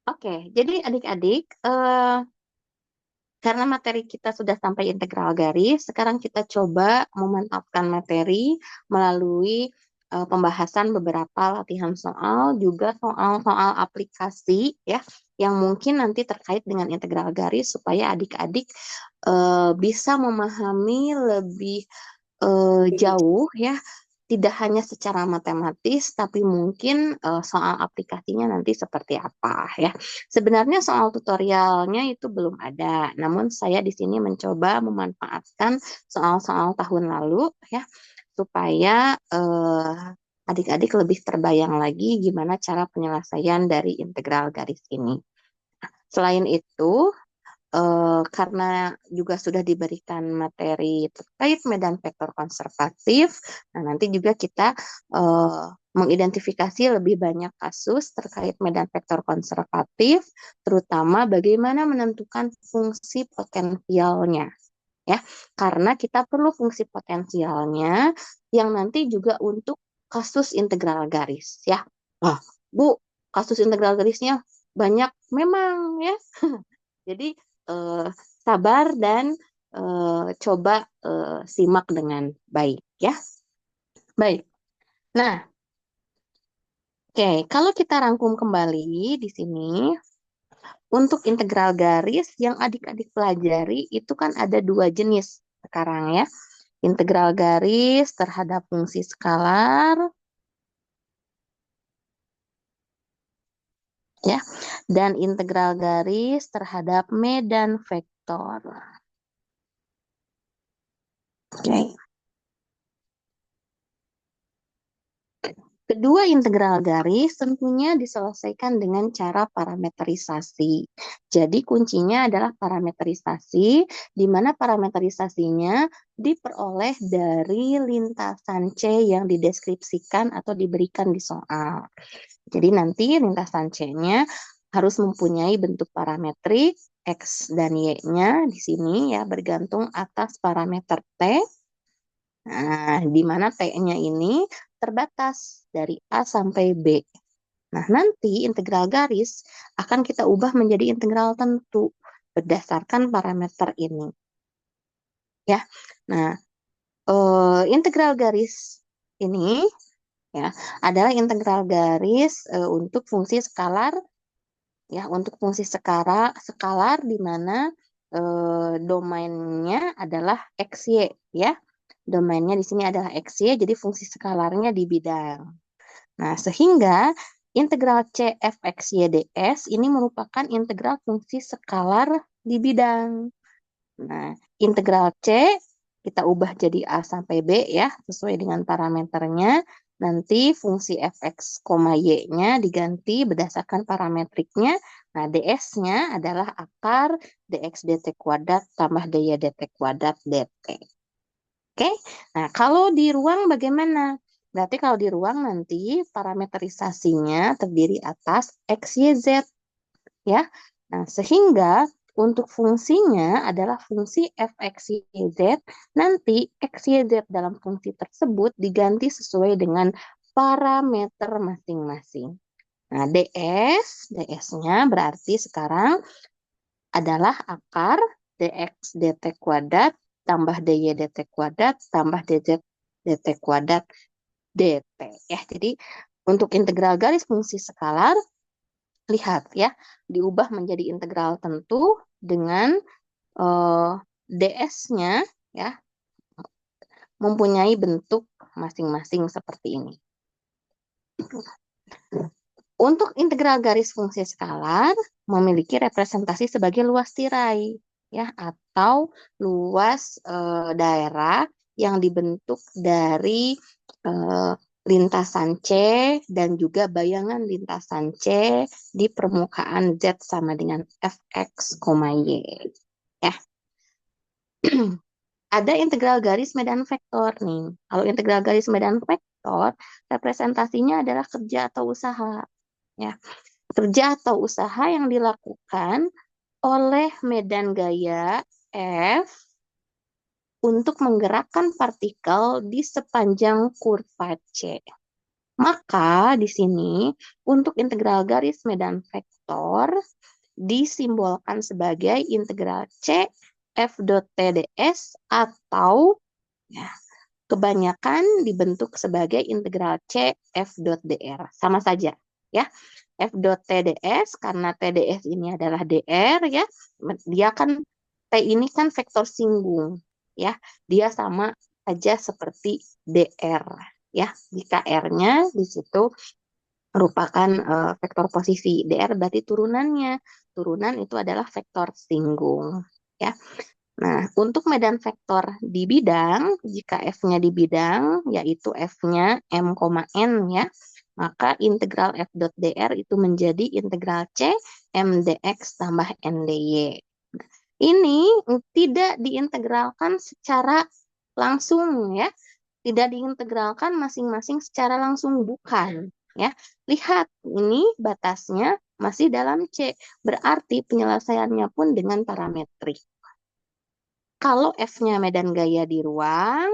Oke, jadi adik-adik, karena materi kita sudah sampai integral garis, sekarang kita coba memantapkan materi melalui pembahasan beberapa latihan soal, juga soal-soal aplikasi ya, yang mungkin nanti terkait dengan integral garis supaya adik-adik bisa memahami lebih jauh ya, tidak hanya secara matematis, tapi mungkin soal aplikasinya nanti seperti apa ya. Sebenarnya soal tutorialnya itu belum ada, namun saya di sini mencoba memanfaatkan soal-soal tahun lalu ya, supaya adik-adik lebih terbayang lagi gimana cara penyelesaian dari integral garis ini. Selain itu, karena juga sudah diberikan materi terkait medan vektor konservatif, nah nanti juga kita mengidentifikasi lebih banyak kasus terkait medan vektor konservatif, terutama bagaimana menentukan fungsi potensialnya, ya, karena kita perlu fungsi potensialnya yang nanti juga untuk kasus integral garis, ya. Wah, Bu, kasus integral garisnya banyak memang ya. Jadi eh, sabar dan coba simak dengan baik ya. Baik. Nah, oke, kalau kita rangkum kembali di sini untuk integral garis yang adik-adik pelajari itu kan ada dua jenis sekarang ya. Integral garis terhadap fungsi skalar ya, dan integral garis terhadap medan vektor. Oke. Kedua integral garis tentunya diselesaikan dengan cara parametrisasi. Jadi kuncinya adalah parametrisasi, di mana parametrisasinya diperoleh dari lintasan C yang dideskripsikan atau diberikan di soal. Jadi nanti lintasan C-nya harus mempunyai bentuk parametrik X dan Y-nya di sini ya, bergantung atas parameter T. Nah, di mana T-nya ini terbatas dari A sampai B. Nah, nanti integral garis akan kita ubah menjadi integral tentu berdasarkan parameter ini. Ya. Nah, integral garis ini ya adalah integral garis untuk fungsi skalar ya, untuk fungsi skalar di mana domainnya adalah XY ya. Domainnya di sini adalah XY, jadi fungsi skalarnya di bidang. Nah, sehingga integral C f x y ds ini merupakan integral fungsi skalar di bidang. Nah, integral C kita ubah jadi A sampai B ya, sesuai dengan parameternya. Nanti fungsi fx, y-nya diganti berdasarkan parametriknya. Nah, ds-nya adalah akar dx dt kuadrat tambah dy dt kuadrat dt. Oke, nah kalau di ruang bagaimana? Berarti kalau di ruang nanti parameterisasinya terdiri atas X, Y, Z. Ya, nah sehingga untuk fungsinya adalah fungsi f(x, y, z). Nanti x, y, z dalam fungsi tersebut diganti sesuai dengan parameter masing-masing. Nah, ds-nya berarti sekarang adalah akar dx dt kuadrat tambah dy dt kuadrat tambah dz dt kuadrat dt ya. Jadi untuk integral garis fungsi skalar, lihat ya, diubah menjadi integral tentu dengan ds-nya ya mempunyai bentuk masing-masing seperti ini. Untuk integral garis fungsi skalar memiliki representasi sebagai luas tirai ya, atau luas daerah yang dibentuk dari lintasan C dan juga bayangan lintasan C di permukaan Z sama dengan fx, y ya. Ada integral garis medan vektor nih. Kalau integral garis medan vektor representasinya adalah kerja atau usaha ya. Kerja atau usaha yang dilakukan oleh medan gaya F untuk menggerakkan partikel di sepanjang kurva C. Maka di sini untuk integral garis medan vektor disimbolkan sebagai integral C f dot TDS atau ya, kebanyakan dibentuk sebagai integral C f dot dr. Sama saja ya. F dot TDS karena TDS ini adalah dr ya. Dia kan T ini kan vektor singgung ya. Dia sama saja seperti dr ya. Jika R-nya di situ merupakan vektor posisi. DR berarti turunannya. Turunan itu adalah vektor singgung. Ya. Nah, untuk medan vektor di bidang, jika F-nya di bidang, yaitu F-nya M, N ya, maka integral F dot dr itu menjadi integral C M dx tambah N dy. Ini tidak diintegralkan secara langsung ya, tidak diintegralkan masing-masing secara langsung, bukan ya. Lihat ini batasnya masih dalam C, berarti penyelesaiannya pun dengan parametrik. Kalau F-nya medan gaya di ruang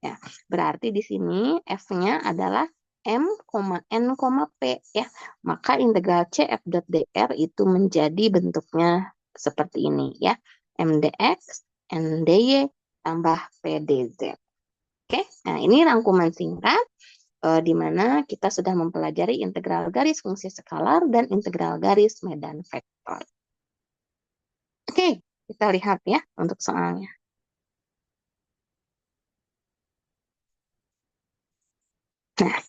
ya, berarti di sini F-nya adalah M, N, P ya. Maka integral C F dot dr itu menjadi bentuknya seperti ini ya. M dx N dy tambah P dz. Oke, nah ini rangkuman singkat di mana kita sudah mempelajari integral garis fungsi skalar dan integral garis medan vektor. Oke, kita lihat ya untuk soalnya. Nah,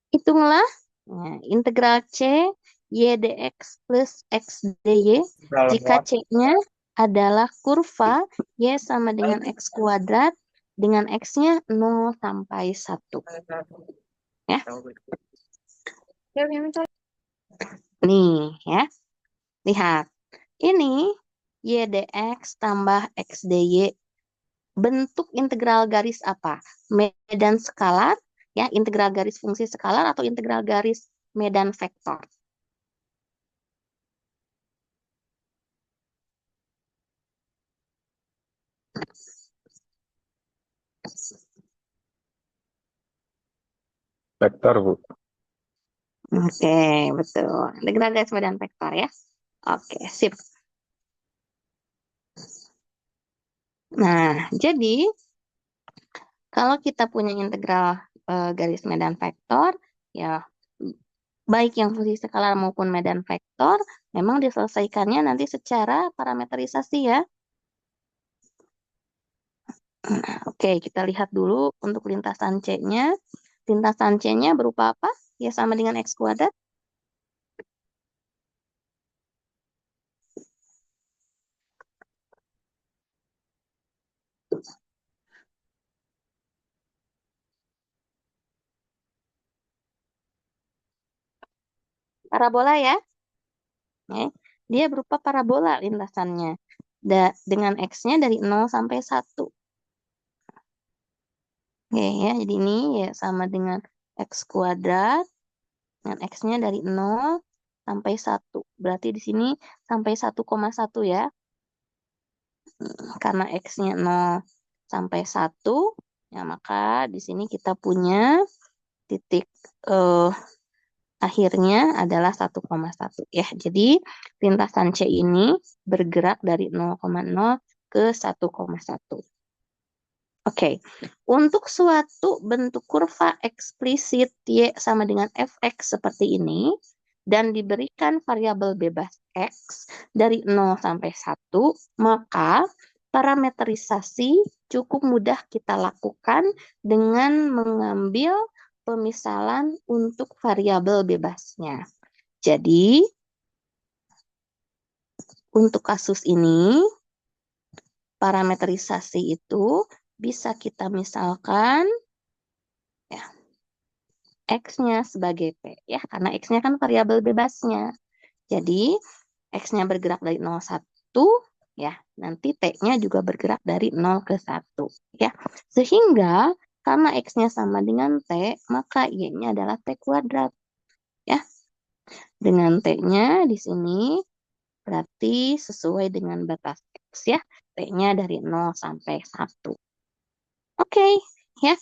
hitunglah integral C y dx plus x dy jika C-nya adalah kurva y sama dengan x kuadrat dengan x-nya 0 sampai 1. Ya. Nih ya, lihat. Ini y dx tambah x dy bentuk integral garis apa? Medan skalar, ya, integral garis fungsi skalar atau integral garis medan vektor. Vektor, Bu. Oke, betul. Integral garis medan vektor ya. Oke, sip. Nah, jadi kalau kita punya integral garis medan vektor, ya baik yang fungsi skalar maupun medan vektor, memang diselesaikannya nanti secara parameterisasi ya. Nah, oke, kita lihat dulu untuk lintasan C-nya. Lintasan C-nya berupa apa? Ya sama dengan X kuadrat. Parabola ya. Dia berupa parabola lintasannya. Dengan X-nya dari 0 sampai 1. Oke ya, jadi ini ya sama dengan X kuadrat. Dengan X-nya dari 0 sampai 1. Berarti di sini sampai 1,1 ya. Karena X-nya 0 sampai 1, ya maka di sini kita punya titik akhirnya adalah 1,1 ya. Jadi lintasan C ini bergerak dari 0,0 ke 1,1. Oke, untuk suatu bentuk kurva eksplisit Y sama dengan Fx seperti ini, dan diberikan variabel bebas X dari 0 sampai 1, maka parameterisasi cukup mudah kita lakukan dengan mengambil pemisalan untuk variabel bebasnya. Jadi, untuk kasus ini, parameterisasi itu bisa kita misalkan ya, X-nya sebagai T, ya, karena X-nya kan variabel bebasnya. Jadi, X-nya bergerak dari 0, 1, ya, nanti T-nya juga bergerak dari 0 ke 1, ya. Sehingga, karena X-nya sama dengan T, maka Y-nya adalah T kuadrat, ya. Dengan T-nya di sini berarti sesuai dengan batas X, ya. T-nya dari 0 sampai 1. Oke, ya.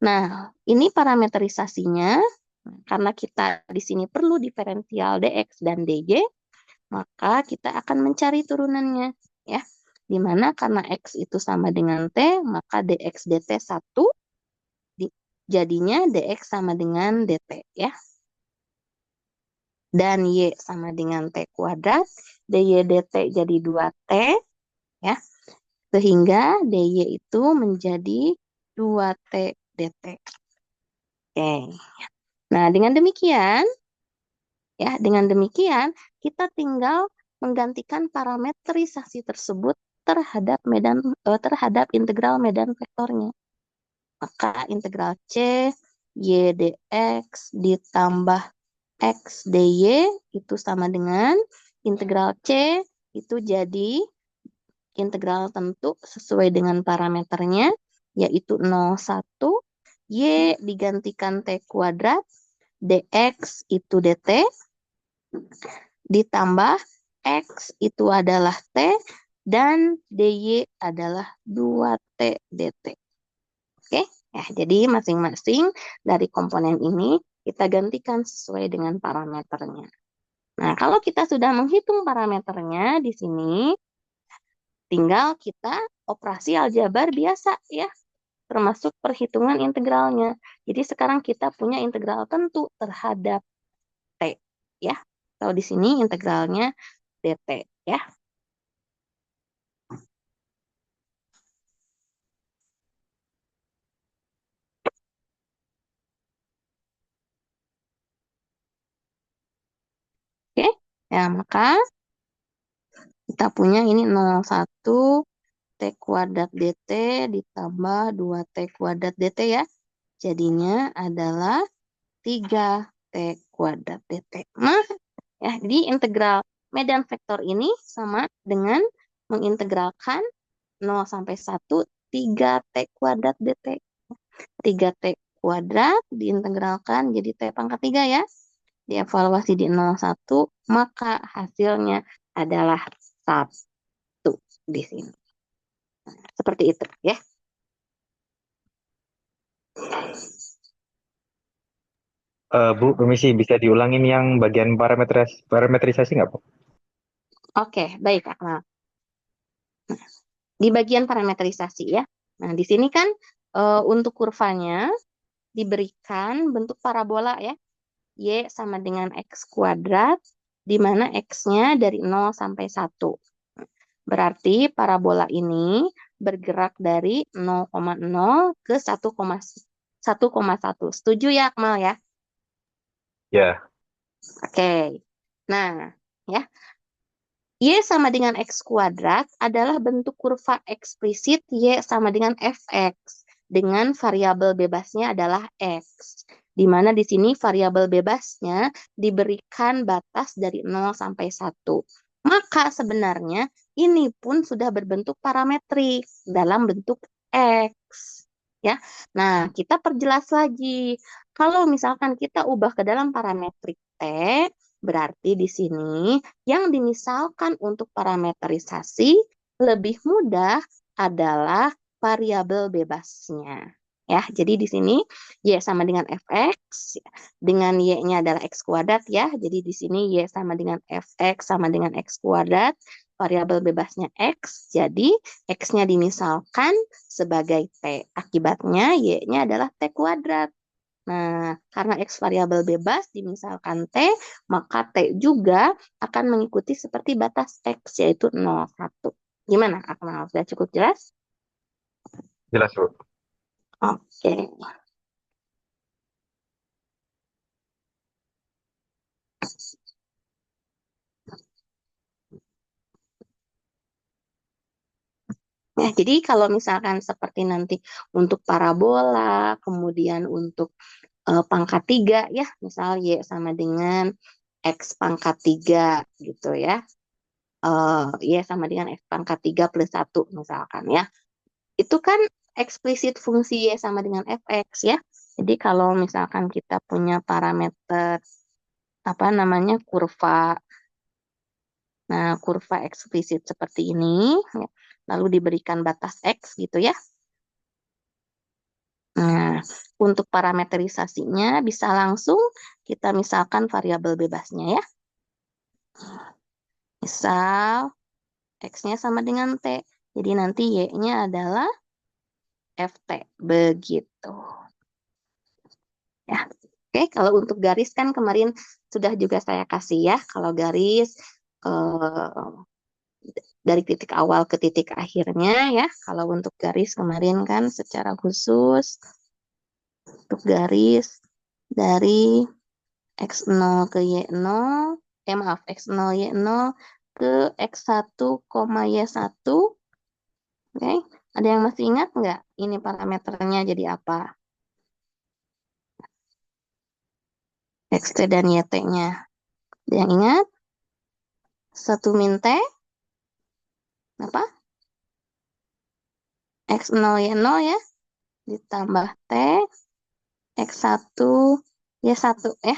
Nah, ini parameterisasinya. Karena kita di sini perlu diferensial dx dan dy, maka kita akan mencari turunannya, ya. Di mana karena x itu sama dengan t, maka dx dt 1, jadinya dx sama dengan dt, ya. Dan y sama dengan t kuadrat, dy dt jadi 2t, ya. Sehingga dy itu menjadi 2t dt. Oke. Nah, dengan demikian kita tinggal menggantikan parametrisasi tersebut terhadap integral medan vektornya. Maka integral C y dx ditambah x dy itu sama dengan integral C itu jadi integral tentu sesuai dengan parameternya, yaitu 0, 1, y digantikan t kuadrat, dx itu dt, ditambah x itu adalah t, dan dy adalah 2t dt. Oke, ya, jadi masing-masing dari komponen ini kita gantikan sesuai dengan parameternya. Nah, kalau kita sudah menghitung parameternya di sini, tinggal kita operasi aljabar biasa, ya, termasuk perhitungan integralnya. Jadi sekarang kita punya integral tentu terhadap T, ya. Kalau di sini integralnya dt, ya. Oke, ya, maka kita punya ini 0, 1 t kuadrat dt ditambah 2t kuadrat dt, ya. Jadinya adalah 3t kuadrat dt. Nah, ya, jadi integral medan vektor ini sama dengan mengintegralkan 0 sampai 1 3t kuadrat dt. 3t kuadrat diintegralkan jadi t pangkat 3, ya. Dievaluasi di 0, 1, maka hasilnya adalah 1 di sini. Seperti itu, ya. Bu, permisi, bisa diulangin yang bagian parametrisasi nggak, Bu? Oke, baik, Akmal. Di bagian parametrisasi, ya. Nah, di sini kan untuk kurvanya diberikan bentuk parabola, ya. Y sama dengan X kuadrat, di mana X-nya dari 0 sampai 1. Berarti parabola ini bergerak dari 0,0 ke 1,1. Setuju ya, Akmal, ya? Ya. Oke. Nah, ya. Y sama dengan X kuadrat adalah bentuk kurva eksplisit Y sama dengan fx dengan variabel bebasnya adalah X. Di mana di sini variabel bebasnya diberikan batas dari 0 sampai 1. Maka sebenarnya ini pun sudah berbentuk parametrik dalam bentuk X. Ya. Nah, kita perjelas lagi. Kalau misalkan kita ubah ke dalam parametrik T, berarti di sini yang dimisalkan untuk parameterisasi lebih mudah adalah variabel bebasnya. Ya, jadi di sini Y sama dengan fx, dengan Y-nya adalah X kuadrat, ya. Jadi di sini Y sama dengan fx sama dengan X kuadrat, variabel bebasnya X, jadi X-nya dimisalkan sebagai T. Akibatnya Y-nya adalah T kuadrat. Nah, karena X variabel bebas dimisalkan T, maka T juga akan mengikuti seperti batas X, yaitu 0, 1. Gimana, Akmal? Sudah cukup jelas? Jelas, Bu. Oke. Ya, jadi kalau misalkan seperti nanti untuk parabola, kemudian untuk pangkat 3 ya, misal Y sama dengan X pangkat 3 gitu ya. Y sama dengan X pangkat 3 plus 1 misalkan ya. Itu kan eksplisit fungsi Y sama dengan fx ya. Jadi kalau misalkan kita punya parameter apa namanya kurva, nah kurva eksplisit seperti ini, ya, lalu diberikan batas X gitu ya. Nah, untuk parameterisasinya bisa langsung kita misalkan variabel bebasnya ya. Misal X-nya sama dengan T. Jadi nanti Y-nya adalah FT. Begitu. Ya. Oke, kalau untuk garis kan kemarin sudah juga saya kasih ya. Kalau garis eh, dari titik awal ke titik akhirnya ya. Kalau untuk garis kemarin kan secara khusus untuk garis dari X0 ke Y0, maaf, X0 Y0 ke X1, Y1. Oke, ada yang masih ingat nggak ini parameternya jadi apa? XT dan YT-nya. Ada yang ingat? Satu min T, apa? X0 Y0 ya, ditambah T, X1 Y1 ya.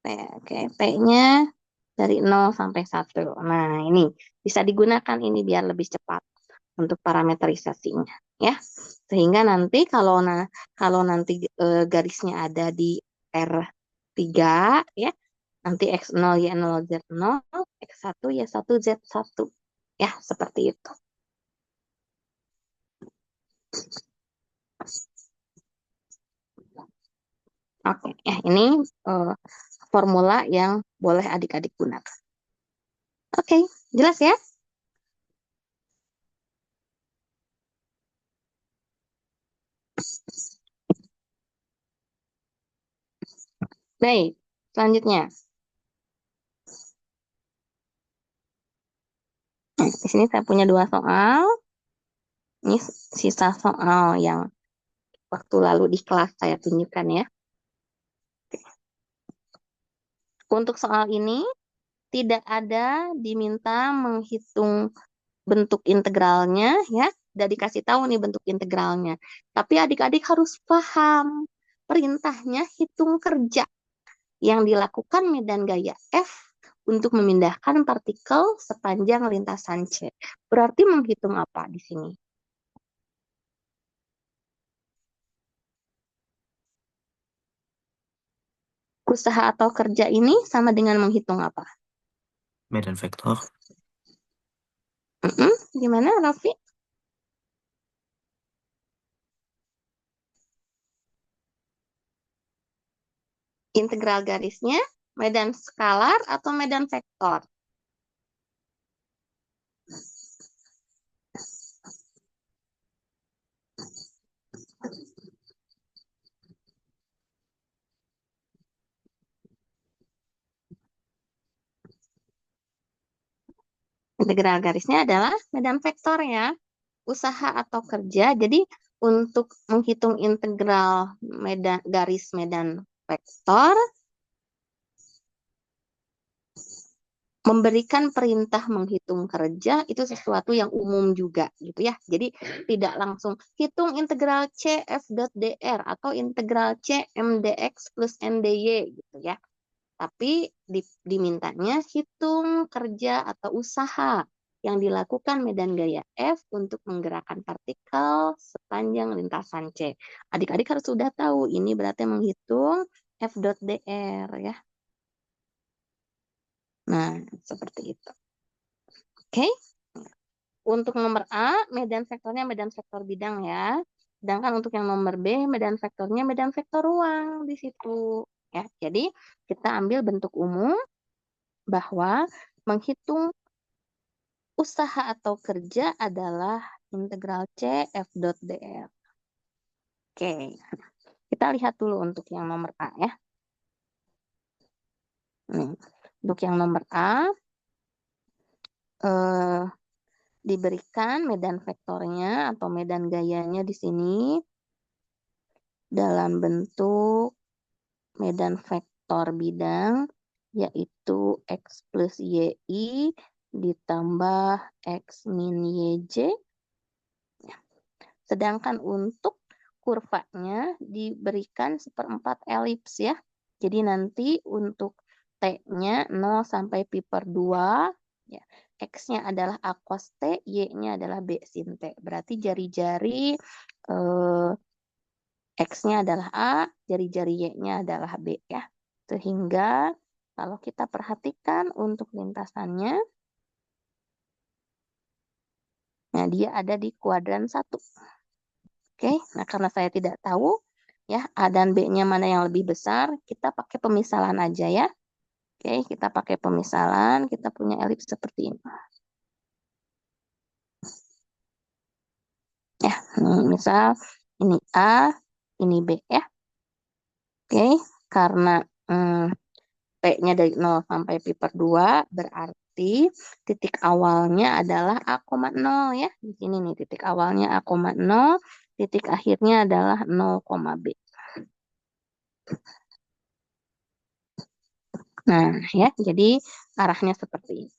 T, oke, T-nya dari 0 sampai 1. Nah, ini bisa digunakan ini biar lebih cepat untuk parameterisasinya ya. Sehingga nanti kalau nanti garisnya ada di R3 ya, nanti X0 Y0 Z0, X1 Y1 Z1 ya, seperti itu. Oke, ya ini eh, formula yang boleh adik-adik gunakan. Oke, jelas ya? Baik, selanjutnya. Nah, di sini saya punya 2 soal. Ini sisa soal yang waktu lalu di kelas saya tunjukkan ya. Untuk soal ini, tidak ada diminta menghitung bentuk integralnya ya. Udah dikasih tahu nih bentuk integralnya. Tapi adik-adik harus paham perintahnya hitung kerja yang dilakukan medan gaya F untuk memindahkan partikel sepanjang lintasan C. Berarti menghitung apa di sini? Usaha atau kerja ini sama dengan menghitung apa? Medan vektor. Gimana, Raffi? Integral garisnya medan skalar atau medan vektor? Integral garisnya adalah medan vektor ya. Usaha atau kerja. Jadi untuk menghitung integral garis medan vektor, memberikan perintah menghitung kerja itu sesuatu yang umum juga gitu ya. Jadi tidak langsung hitung integral C F dot dr atau integral C mdx plus ndy gitu ya. Tapi dimintanya hitung kerja atau usaha yang dilakukan medan gaya F untuk menggerakkan partikel sepanjang lintasan C. Adik-adik harus sudah tahu ini berarti menghitung F dot dr ya. Nah, seperti itu. Oke. Untuk nomor A, medan vektornya medan vektor bidang ya. Sedangkan untuk yang nomor B, medan vektornya medan vektor ruang di situ. Ya, jadi kita ambil bentuk umum bahwa menghitung usaha atau kerja adalah integral C F dot dr. Oke, kita lihat dulu untuk yang nomor A ya. Untuk yang nomor A, diberikan medan vektornya atau medan gayanya di sini dalam bentuk medan vektor bidang, yaitu X plus YI ditambah X min YJ. Sedangkan untuk kurvanya diberikan seperempat elips ya. Jadi nanti untuk T-nya 0 sampai pi per 2, ya, X-nya adalah A cos T, Y-nya adalah B sin T. Berarti jari-jari X-nya adalah A, jari-jari Y-nya adalah B ya. Sehingga kalau kita perhatikan untuk lintasannya, nah dia ada di kuadran 1. Oke, nah karena saya tidak tahu ya A dan B-nya mana yang lebih besar, kita pakai pemisalan aja ya. Oke, kita pakai pemisalan, kita punya elips seperti ini. Ya, misal ini A, ini B ya. Oke, karena P-nya dari 0 sampai pi per 2, berarti titik awalnya adalah A, 0 ya. Di sini nih titik awalnya A, 0, titik akhirnya adalah 0, B. Nah, ya, jadi arahnya seperti ini.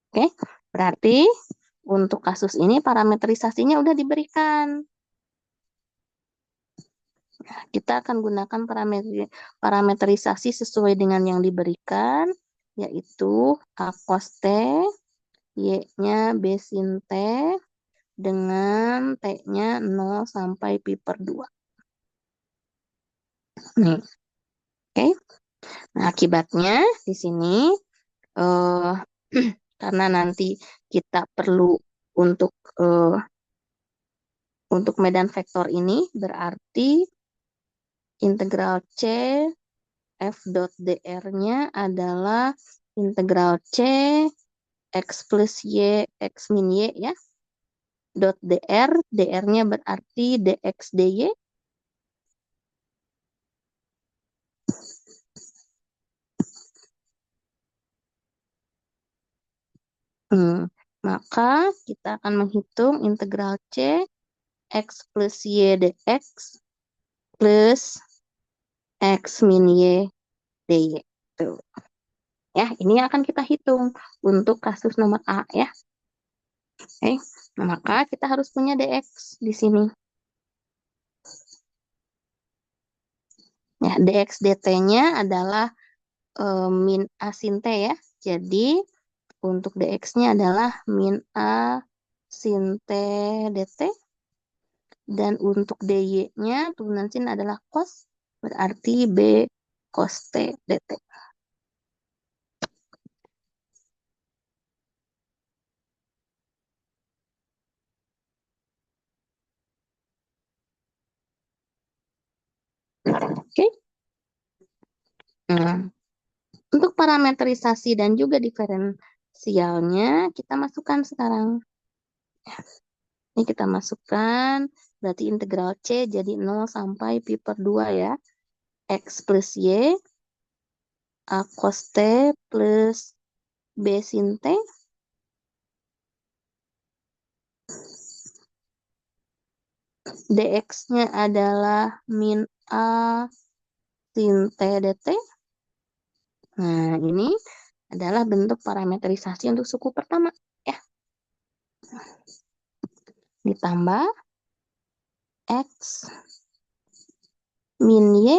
Oke, berarti untuk kasus ini parametrisasinya udah diberikan. Kita akan gunakan parametrisasi sesuai dengan yang diberikan, yaitu A cos T, Y-nya B sin T, dengan T-nya 0 sampai pi per 2. Nih, oke. Nah, akibatnya di sini, karena nanti kita perlu untuk medan vektor ini, berarti integral C f dot dr-nya adalah integral C x plus y x min y ya, dot dr-nya berarti dx dy. Maka kita akan menghitung integral C x plus y dx plus x min y dy. Tuh. Ya, ini akan kita hitung untuk kasus nomor A ya. Oke, maka kita harus punya dx di sini. Ya, dx dt-nya adalah min A sin T ya. Jadi untuk dx-nya adalah min A sin T dt. Dan untuk dy-nya turunan sin adalah cos. Berarti B cos T dt. Oke. Untuk parametrisasi dan juga diferensialnya kita masukkan sekarang. Ini kita masukkan, berarti integral C jadi 0 sampai pi per 2 ya. X plus Y, A cos T plus B sin T. Dx-nya adalah min A sin T dt. Nah, ini adalah bentuk parametrisasi untuk suku pertama. Ya. Ditambah X min Y,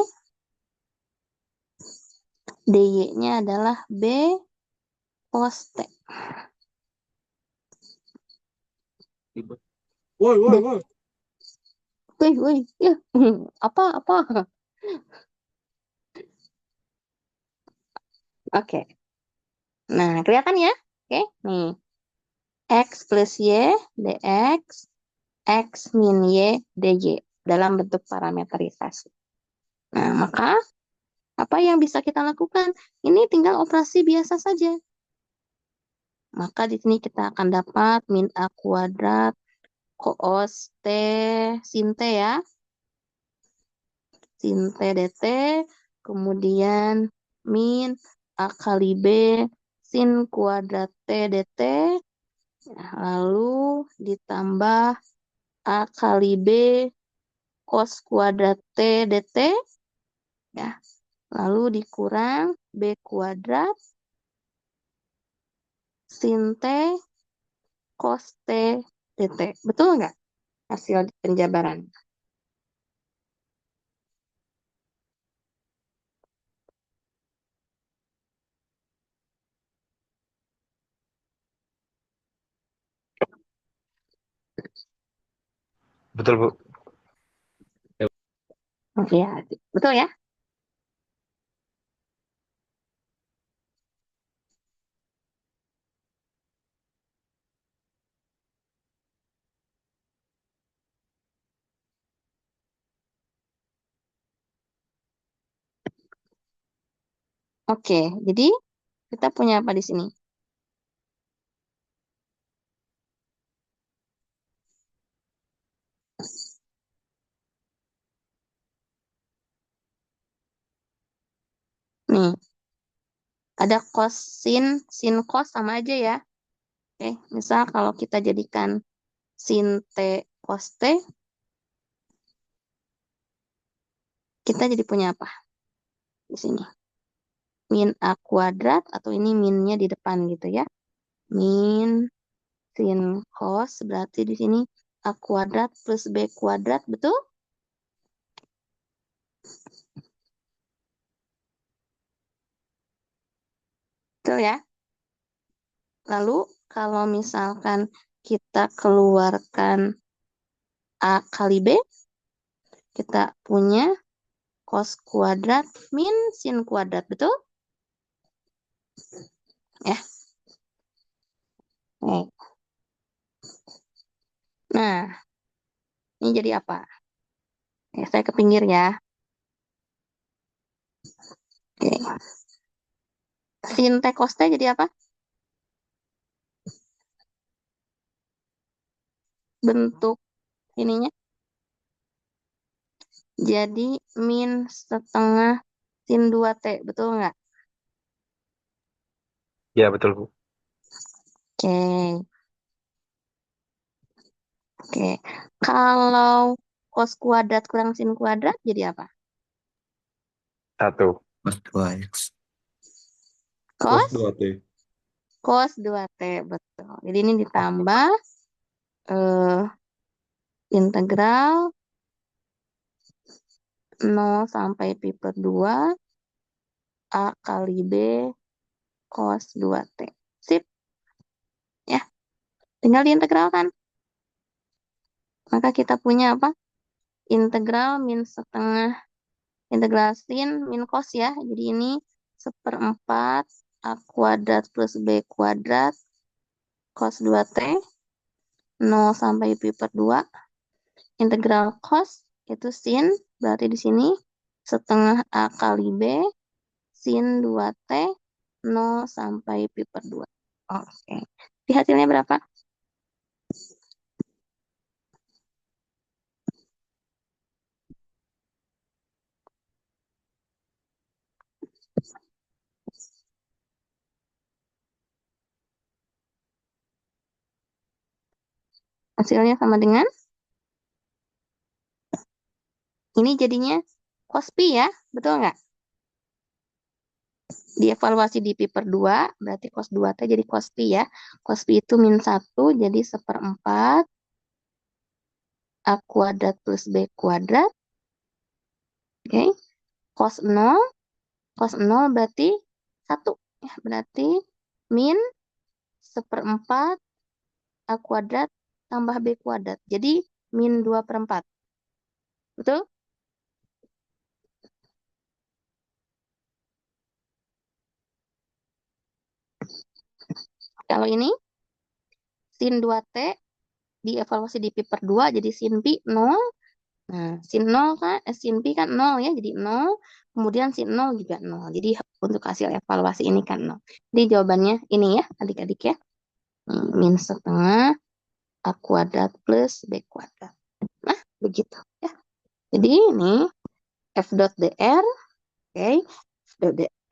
dy-nya adalah B cos T. Woi. Ya. Apa? Oke. Nah, kelihatan ya? Oke, nih. X plus Y dx, X min Y dy dalam bentuk parametrisasi. Nah, maka apa yang bisa kita lakukan? Ini tinggal operasi biasa saja. Maka di sini kita akan dapat min A kuadrat cos T sin T ya. Sin T dt, kemudian min A kali B sin kuadrat T dt, lalu ditambah A kali B cos kuadrat T dt, ya. lalu dikurang B kuadrat sin T cos T dt. Betul nggak hasil penjabaran? Betul, Bu. Oke ya, betul ya? Oke, jadi kita punya apa di sini? Nih, ada cos sin cos sama aja ya. Oke, misal kalau kita jadikan sin T cos T, kita jadi punya apa di sini? Min A kuadrat atau ini minnya di depan gitu ya. Min sin cos berarti di sini A kuadrat plus B kuadrat, betul? Betul ya? Lalu kalau misalkan kita keluarkan A kali B, kita punya cos kuadrat min sin kuadrat, betul? Ya. Nih. Nah, ini jadi apa? Saya ke pinggir ya. Oke. Sin T cos T jadi apa? Bentuk ininya. Jadi min setengah sin 2T, betul nggak? Ya, betul, Bu. Oke. Oke. Kalau cos kuadrat kurang sin kuadrat jadi apa? 1. Cos 2x. Cos Cos 2T. cos 2T, betul. Jadi ini ditambah eh, integral 0 sampai pi per 2 A kali B cos 2T. Sip. Ya, tinggal diintegralkan. Maka kita punya apa? Integral min setengah integral sin min cos ya. Jadi ini 1/4 A kuadrat plus B kuadrat cos 2T 0 sampai pi per 2 integral cos itu sin berarti di sini setengah A kali B sin 2T 0 sampai pi per 2. Oke. Di hasilnya berapa? Hasilnya sama dengan ini jadinya cos pi ya, betul nggak? Dievaluasi di pi per 2, berarti cos 2T jadi cos pi ya. Cos pi itu min 1, jadi 1/4 A kuadrat plus B kuadrat. Oke. Cos 0, cos 0 berarti 1. Ya, berarti min 1/4 A kuadrat tambah B kuadrat. Jadi min 2/4. Betul? Kalau ini sin 2T dievaluasi di pi per 2 jadi sin pi 0. Nah, sin 0 kan sin pi kan 0 ya, jadi 0. Kemudian sin 0 juga 0. Jadi untuk hasil evaluasi ini kan 0. Jadi jawabannya ini ya, adik-adik ya. Min setengah A kuadrat plus B kuadrat. Nah, begitu ya. Jadi ini F dot DR, oke.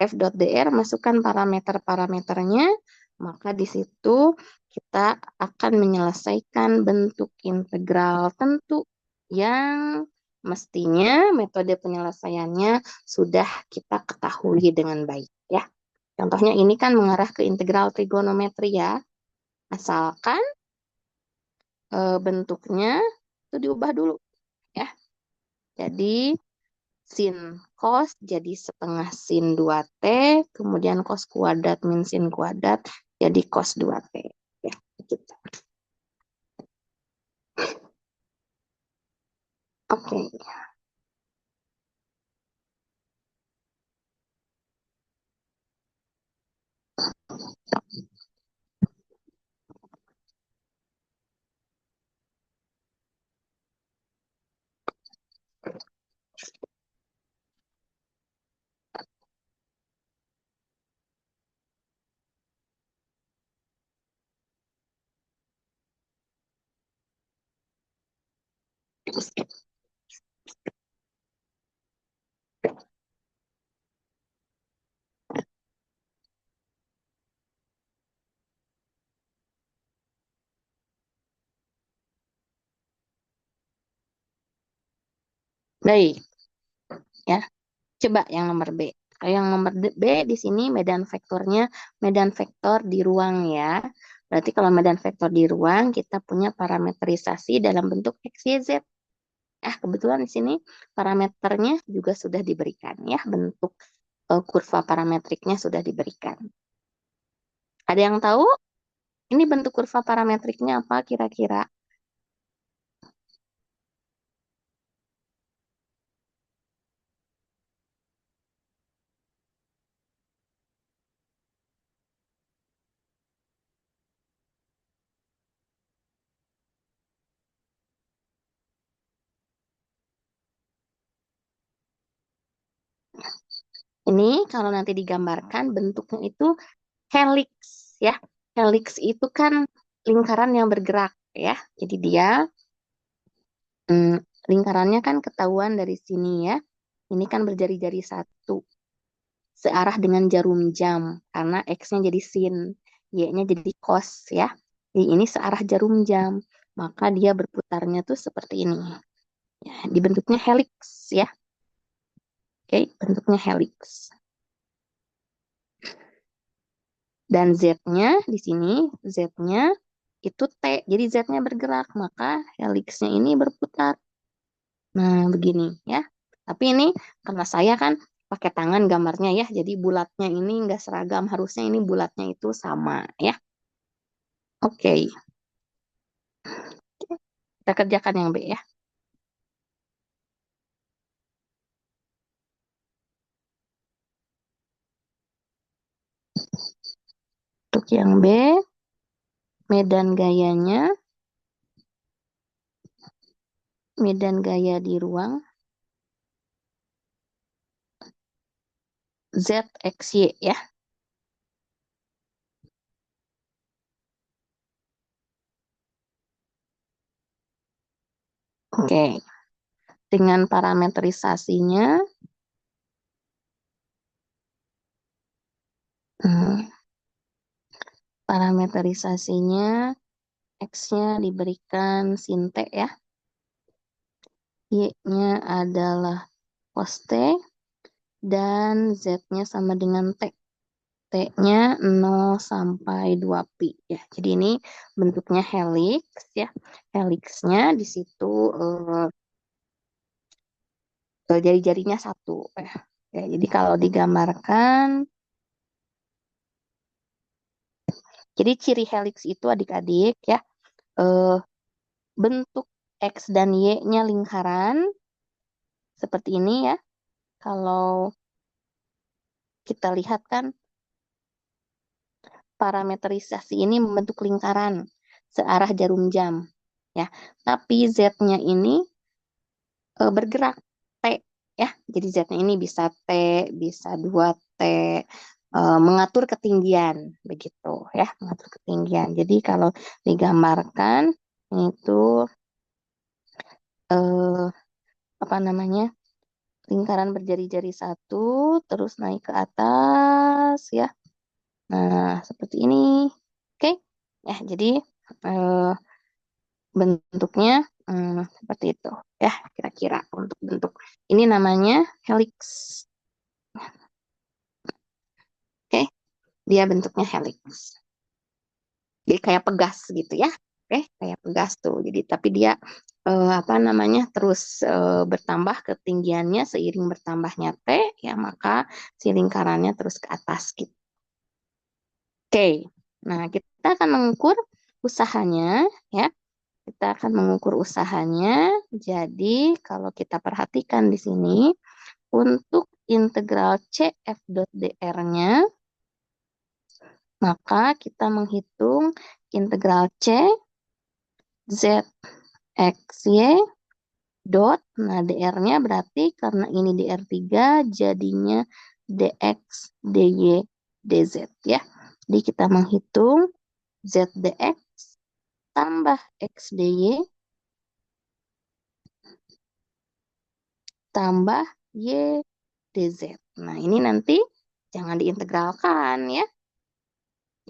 F dot DR masukkan parameter-parameternya, maka di situ kita akan menyelesaikan bentuk integral tentu yang mestinya metode penyelesaiannya sudah kita ketahui dengan baik ya. Contohnya ini kan mengarah ke integral trigonometri ya. Asalkan bentuknya itu diubah dulu ya. Jadi sin cos jadi setengah sin 2T, kemudian cos kuadrat min sin kuadrat jadi cos 2T. Ya, gitu. Oke. Baik, ya. Coba yang nomor B. Yang nomor B di sini medan vektornya medan vektor di ruang ya. Berarti kalau medan vektor di ruang kita punya parametrisasi dalam bentuk X, Y, Z. Kebetulan di sini parameternya juga sudah diberikan ya, bentuk kurva parametriknya sudah diberikan. Ada yang tahu? Ini bentuk kurva parametriknya apa kira-kira? Ini kalau nanti digambarkan bentuknya itu helix ya. Helix itu kan lingkaran yang bergerak ya. Jadi dia lingkarannya kan ketahuan dari sini ya. Ini kan berjari-jari satu. Searah dengan jarum jam. Karena X-nya jadi sin. Y-nya jadi cos ya. Jadi ini searah jarum jam. Maka dia berputarnya tuh seperti ini. Ya, dibentuknya helix ya. Oke, bentuknya helix. Dan Z-nya di sini, Z-nya itu T. Jadi Z-nya bergerak, maka helixnya ini berputar. Nah, begini ya. Tapi ini karena saya kan pakai tangan gambarnya ya, jadi bulatnya ini enggak seragam. Harusnya ini bulatnya itu sama ya. Oke. Kita kerjakan yang B ya. Untuk yang B, medan gaya di ruang Z, X, Y ya. Oke. Dengan parametrisasinya, X-nya diberikan sin T ya. Y-nya adalah cos T. Dan Z-nya sama dengan T. T-nya 0 sampai 2pi ya. Jadi ini bentuknya helix ya. Helixnya di situ jari-jarinya satu ya. Jadi kalau digambarkan, jadi ciri helix itu adik-adik ya, bentuk X dan Y-nya lingkaran seperti ini ya. Kalau kita lihat kan parametrisasi ini membentuk lingkaran searah jarum jam ya. Tapi Z-nya ini bergerak T ya. Jadi Z-nya ini bisa T, bisa 2T, mengatur ketinggian begitu ya, mengatur ketinggian. Jadi kalau digambarkan itu apa namanya? Lingkaran berjari-jari satu terus naik ke atas ya. Nah, seperti ini. Oke. Ya, jadi bentuknya Seperti itu ya kira-kira untuk bentuk. Ini namanya helix. Oke, dia bentuknya helix. Jadi kayak pegas gitu ya. Oke, kayak pegas tuh. Jadi tapi dia apa namanya terus bertambah ketinggiannya seiring bertambahnya T ya, maka si lingkarannya terus ke atas gitu. Oke. Nah, kita akan mengukur usahanya ya. Kita akan mengukur usahanya. Jadi kalau kita perhatikan di sini untuk integral CF dot DR-nya, maka kita menghitung integral C Z X Y dot. Nah, DR-nya berarti karena ini DR3 jadinya DX, DY, DZ ya. Jadi kita menghitung ZDX tambah XDY tambah YDZ. Nah, ini nanti jangan diintegralkan ya.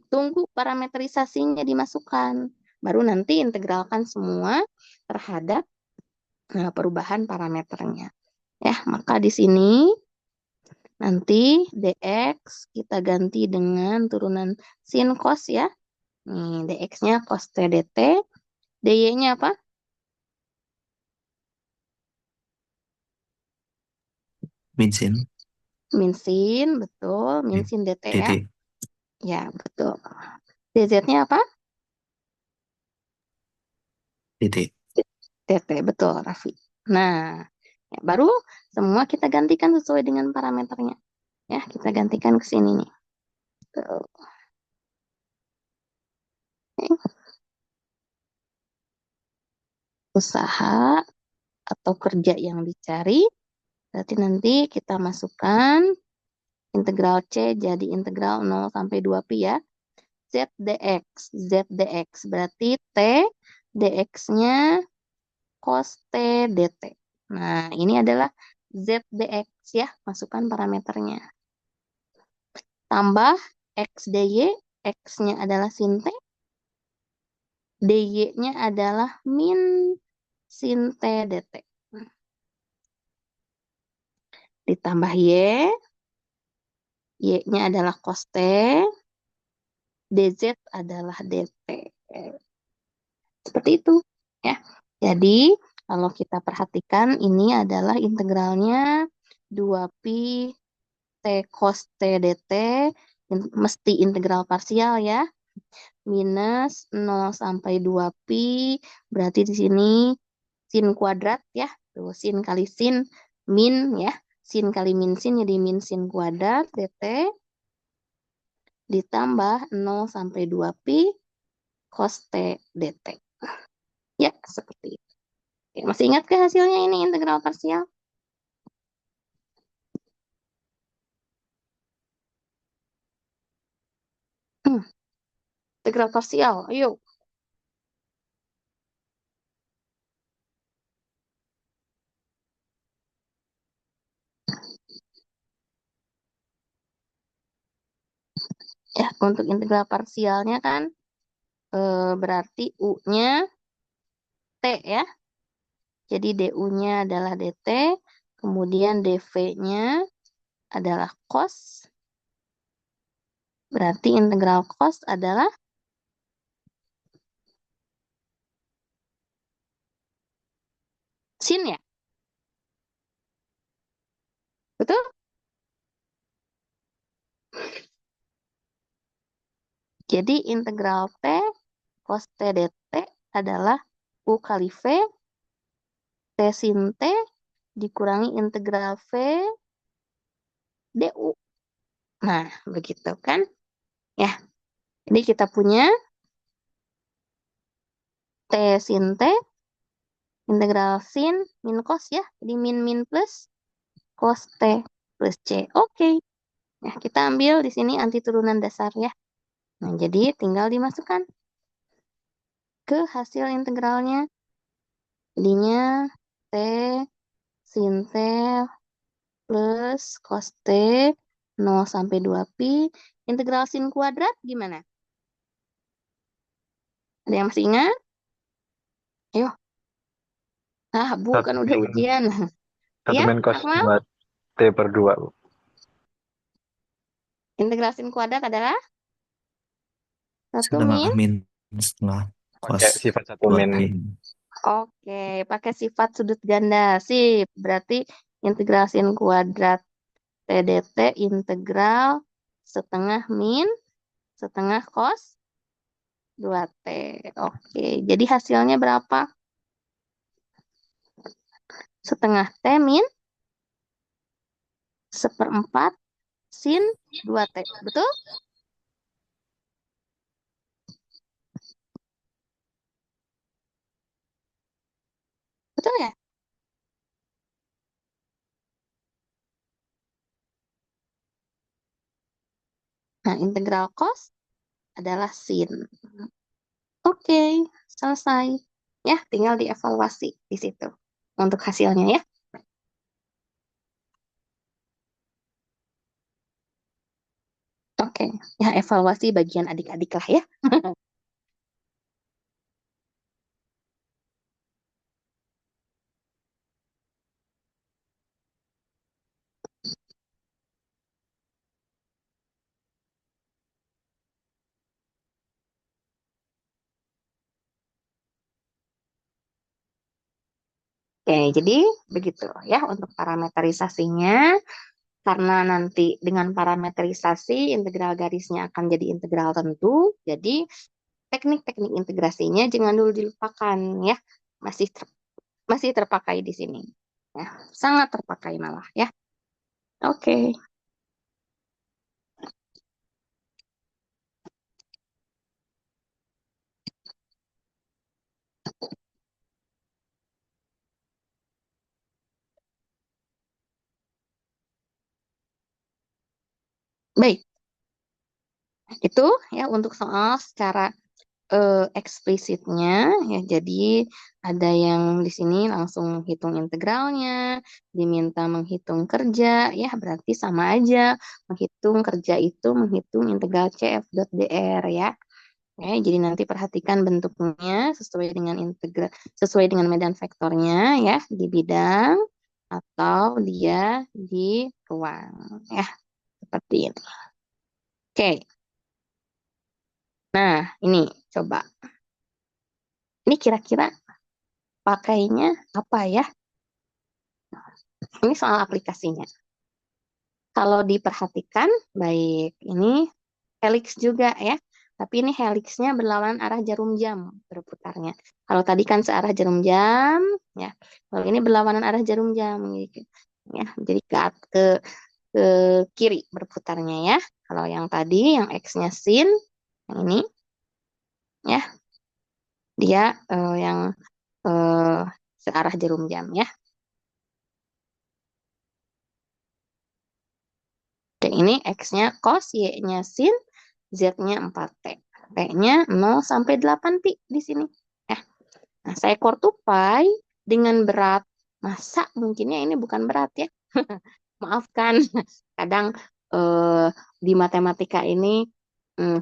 Tunggu parametrisasinya dimasukkan. Baru nanti integralkan semua terhadap perubahan parameternya. Ya, maka di sini nanti dx kita ganti dengan turunan sin cos ya. Nih, dx-nya cos t dt. dy-nya apa? Min sin. Min sin, betul. Min sin dt ya. dt. Ya, betul. dz-nya apa? dt. dt, betul, Raffi. Nah, ya, baru semua kita gantikan sesuai dengan parameternya. Ya, kita gantikan ke sini nih. Tuh. Oke. Usaha atau kerja yang dicari, berarti nanti kita masukkan integral C jadi integral 0 sampai 2pi ya. Z dx berarti T dx-nya cos T dt. Nah, ini adalah Z dx ya, masukkan parameternya. Tambah X dy, X-nya adalah sin T, dy-nya adalah min sin T dt. Ditambah Y, Y-nya adalah cos T, dz adalah dt. Seperti itu ya. Jadi kalau kita perhatikan ini adalah integralnya 2pi T cos T dt, mesti integral parsial ya. Minus 0 sampai 2pi, berarti di sini sin kuadrat ya. Tuh, sin kali sin min ya. Sin kali min sin jadi min sin kuadrat dt ditambah 0 sampai 2pi cos T dt. Ya, seperti itu. Oke, masih ingat ke hasilnya ini integral parsial? Integral parsial, ayo. Ya, untuk integral parsialnya kan berarti U-nya T ya. Jadi DU-nya adalah DT, kemudian DV-nya adalah cos. Berarti integral cos adalah sin ya? Betul? Jadi integral T cos T dt adalah U kali V, T sin T dikurangi integral V DU. Nah, begitu kan? Ya, jadi kita punya T sin T, integral sin min cos ya. Jadi min plus cos T plus C. Oke. Nah, kita ambil di sini anti turunan dasar ya. Nah, jadi tinggal dimasukkan ke hasil integralnya. Jadinya T sin T plus cos T 0 sampai 2pi. Integral sin kuadrat gimana? Ada yang masih ingat? Ayo. Ah, Bu, Satu kan udah min, ujian. satu Ya, min cos Akmal, 2T/2. Bu. integral sin kuadrat adalah 1 Setengah min. min setengah Pakai cos sifat satu min. 2T. Oke, pakai sifat sudut ganda. Sip, berarti integral sin kuadrat T dt integral setengah min setengah cos 2T. Oke, jadi hasilnya berapa? Setengah T min seperempat sin 2T. Betul? Betul ya? Nah, integral cos adalah sin. Oke, selesai. Ya, tinggal dievaluasi di situ untuk hasilnya ya. Oke, ya evaluasi bagian adik-adik lah ya. Oke, jadi begitu ya untuk parameterisasinya. Karena nanti dengan parameterisasi integral garisnya akan jadi integral tentu. Jadi teknik-teknik integrasinya jangan dulu dilupakan ya. Masih masih terpakai di sini. Ya, sangat terpakai malah ya. Oke. Baik, itu ya untuk soal secara eksplisitnya ya. Jadi ada yang di sini langsung hitung integralnya, diminta menghitung kerja ya, berarti sama aja menghitung kerja itu menghitung integral CF dot DR ya. Oke, jadi nanti perhatikan bentuknya sesuai dengan medan vektornya ya di bidang atau dia di ruang ya seperti ini. Oke. Nah, ini coba. Ini kira-kira pakainya apa ya? Ini soal aplikasinya. Kalau diperhatikan, baik, ini helix juga ya. Tapi ini helixnya berlawanan arah jarum jam berputarnya. Kalau tadi kan searah jarum jam, ya. Kalau ini berlawanan arah jarum jam, gitu. Ya, jadi ke kiri berputarnya ya. Kalau yang tadi, yang X-nya sin, yang ini, ya, dia yang eh, searah jarum jam ya. Oke, ini X-nya cos, Y-nya sin, Z-nya 4T. T-nya 0 sampai 8 pi di sini. Ya. Nah, seekor tupai dengan berat, masa mungkinnya ini bukan berat ya. Maafkan, kadang eh, di matematika ini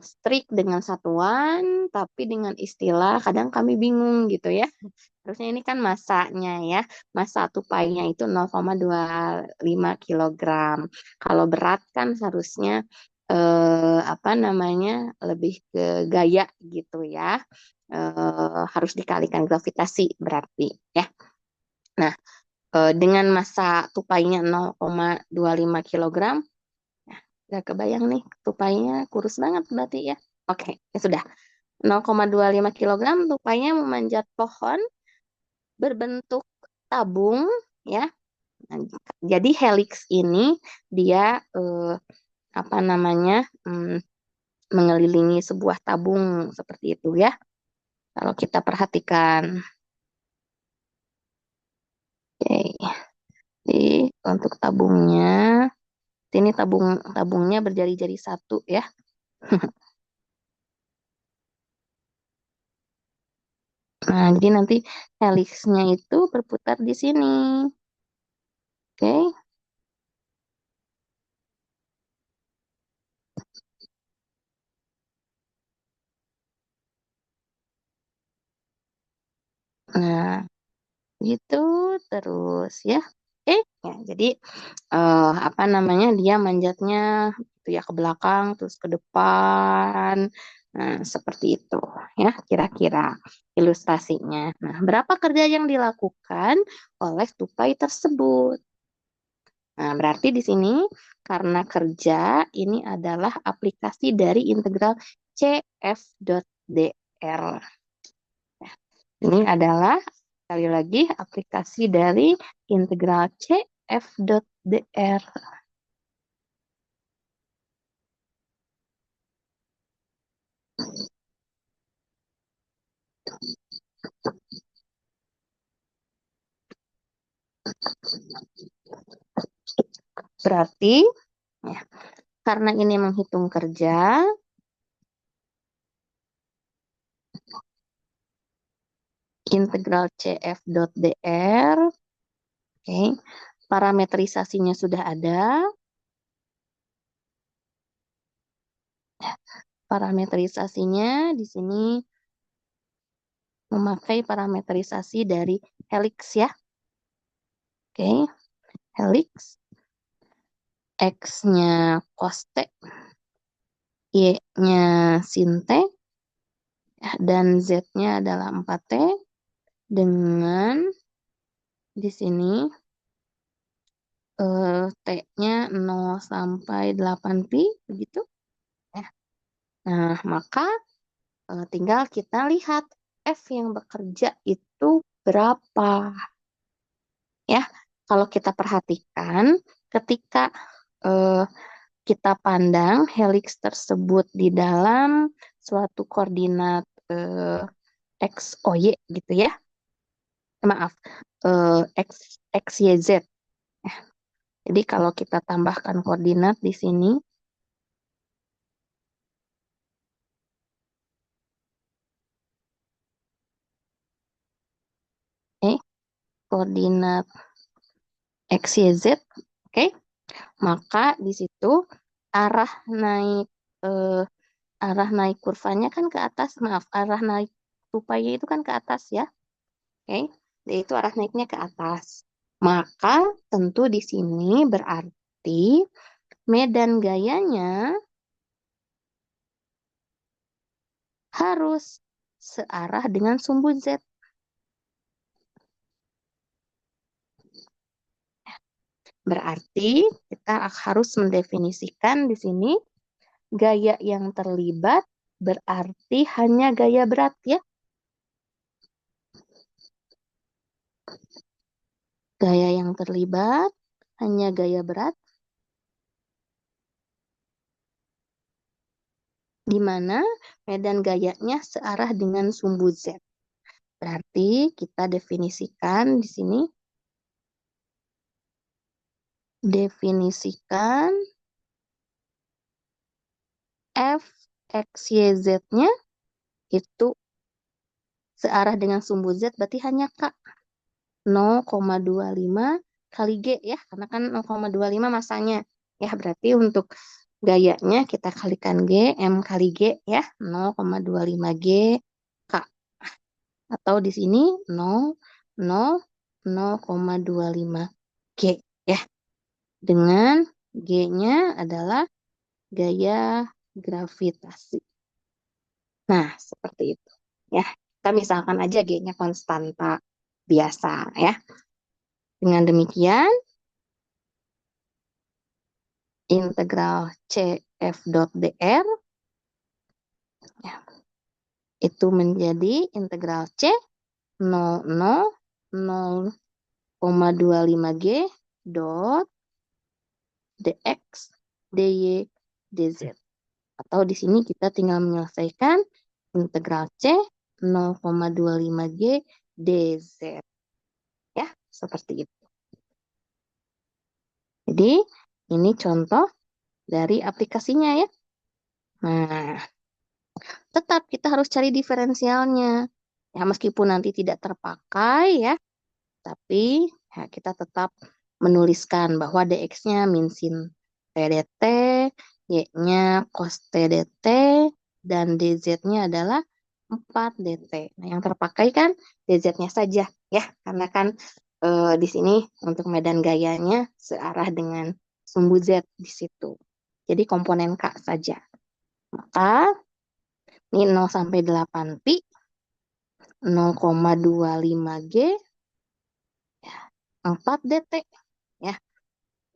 strict dengan satuan, tapi dengan istilah kadang kami bingung gitu ya. Harusnya ini kan masanya ya. Massa tupainya itu 0,25 kilogram. Kalau berat kan seharusnya apa namanya lebih ke gaya gitu ya. Harus dikalikan gravitasi berarti ya. Nah, dengan massa tupainya 0,25 kilogram, nah, nggak kebayang nih tupainya kurus banget berarti ya. Oke, ya sudah. 0,25 kilogram tupainya memanjat pohon berbentuk tabung ya. Nah, jadi helix ini dia apa namanya mengelilingi sebuah tabung seperti itu ya. Kalau kita perhatikan, oke. Jadi untuk tabungnya, ini tabungnya berjari-jari satu ya. Nah, jadi nanti helixnya itu berputar di sini. Oke. Nah, Gitu terus ya. Oke, ya, jadi apa namanya, dia manjatnya itu ya ke belakang terus ke depan. Nah, seperti itu ya kira-kira ilustrasinya. Nah, berapa kerja yang dilakukan oleh tupai tersebut? Nah, berarti di sini karena kerja ini adalah aplikasi dari integral CF.dr. Ini adalah sekali lagi aplikasi dari integral CF.dr. Berarti ya, karena ini menghitung kerja, integral CF.dr, oke, parametrisasinya sudah ada. Parametrisasinya di sini memakai parametrisasi dari helix ya. Oke, helix. X-nya cos T, Y-nya sin T, dan Z-nya adalah 4T dengan di sini T-nya 0 sampai 8pi, begitu. Ya. Nah, maka tinggal kita lihat F yang bekerja itu berapa. Ya, kalau kita perhatikan ketika kita pandang helix tersebut di dalam suatu koordinat X, Y gitu ya. Maaf, X, Y, Z. Jadi kalau kita tambahkan koordinat di sini, koordinat X, Y, Z, oke, maka di situ arah naik kurvanya kan ke atas, maaf, arah naik tupainya itu kan ke atas ya, oke, yaitu arah naiknya ke atas. Maka tentu di sini berarti medan gayanya harus searah dengan sumbu Z. Berarti kita harus mendefinisikan di sini gaya yang terlibat berarti hanya gaya berat ya. Gaya yang terlibat hanya gaya berat, di mana medan gayanya searah dengan sumbu Z. Berarti kita definisikan di sini, definisikan F, X, Y, Z-nya itu searah dengan sumbu Z, berarti hanya K. 0,25 kali G ya, karena kan 0,25 masanya. Ya, berarti untuk gayanya kita kalikan G, M kali G ya, 0,25 G K. Atau di sini 0,25 G ya. Dengan G-nya adalah gaya gravitasi. Nah, seperti itu ya. Kita misalkan aja G-nya konstanta biasa ya. Dengan demikian, integral CF.dr ya, itu menjadi integral C 0,25 G dot dx dy dz. Atau di sini kita tinggal menyelesaikan integral C 0,25 G dz. Ya, seperti itu. Jadi, ini contoh dari aplikasinya ya. Nah, tetap kita harus cari diferensialnya. Ya, meskipun nanti tidak terpakai ya, tapi ya, kita tetap menuliskan bahwa dx-nya min sin t dt, y-nya cos t dt, dan dz-nya adalah 4 dt. Nah, yang terpakai kan dz-nya saja ya, karena kan di sini untuk medan gayanya searah dengan sumbu z di situ. Jadi komponen K saja. Maka ini 0 sampai 8 pi 0,25 G 4 dt ya.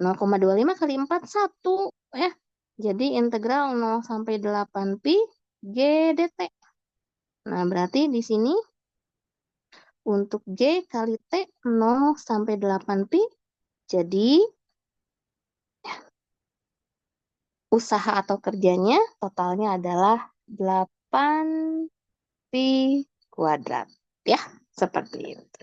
0,25 kali 4 1 ya. Jadi integral 0 sampai 8 pi G dt. Nah, berarti di sini untuk G kali T 0 sampai 8 pi. Jadi usaha atau kerjanya totalnya adalah 8 pi kuadrat. Ya, seperti itu.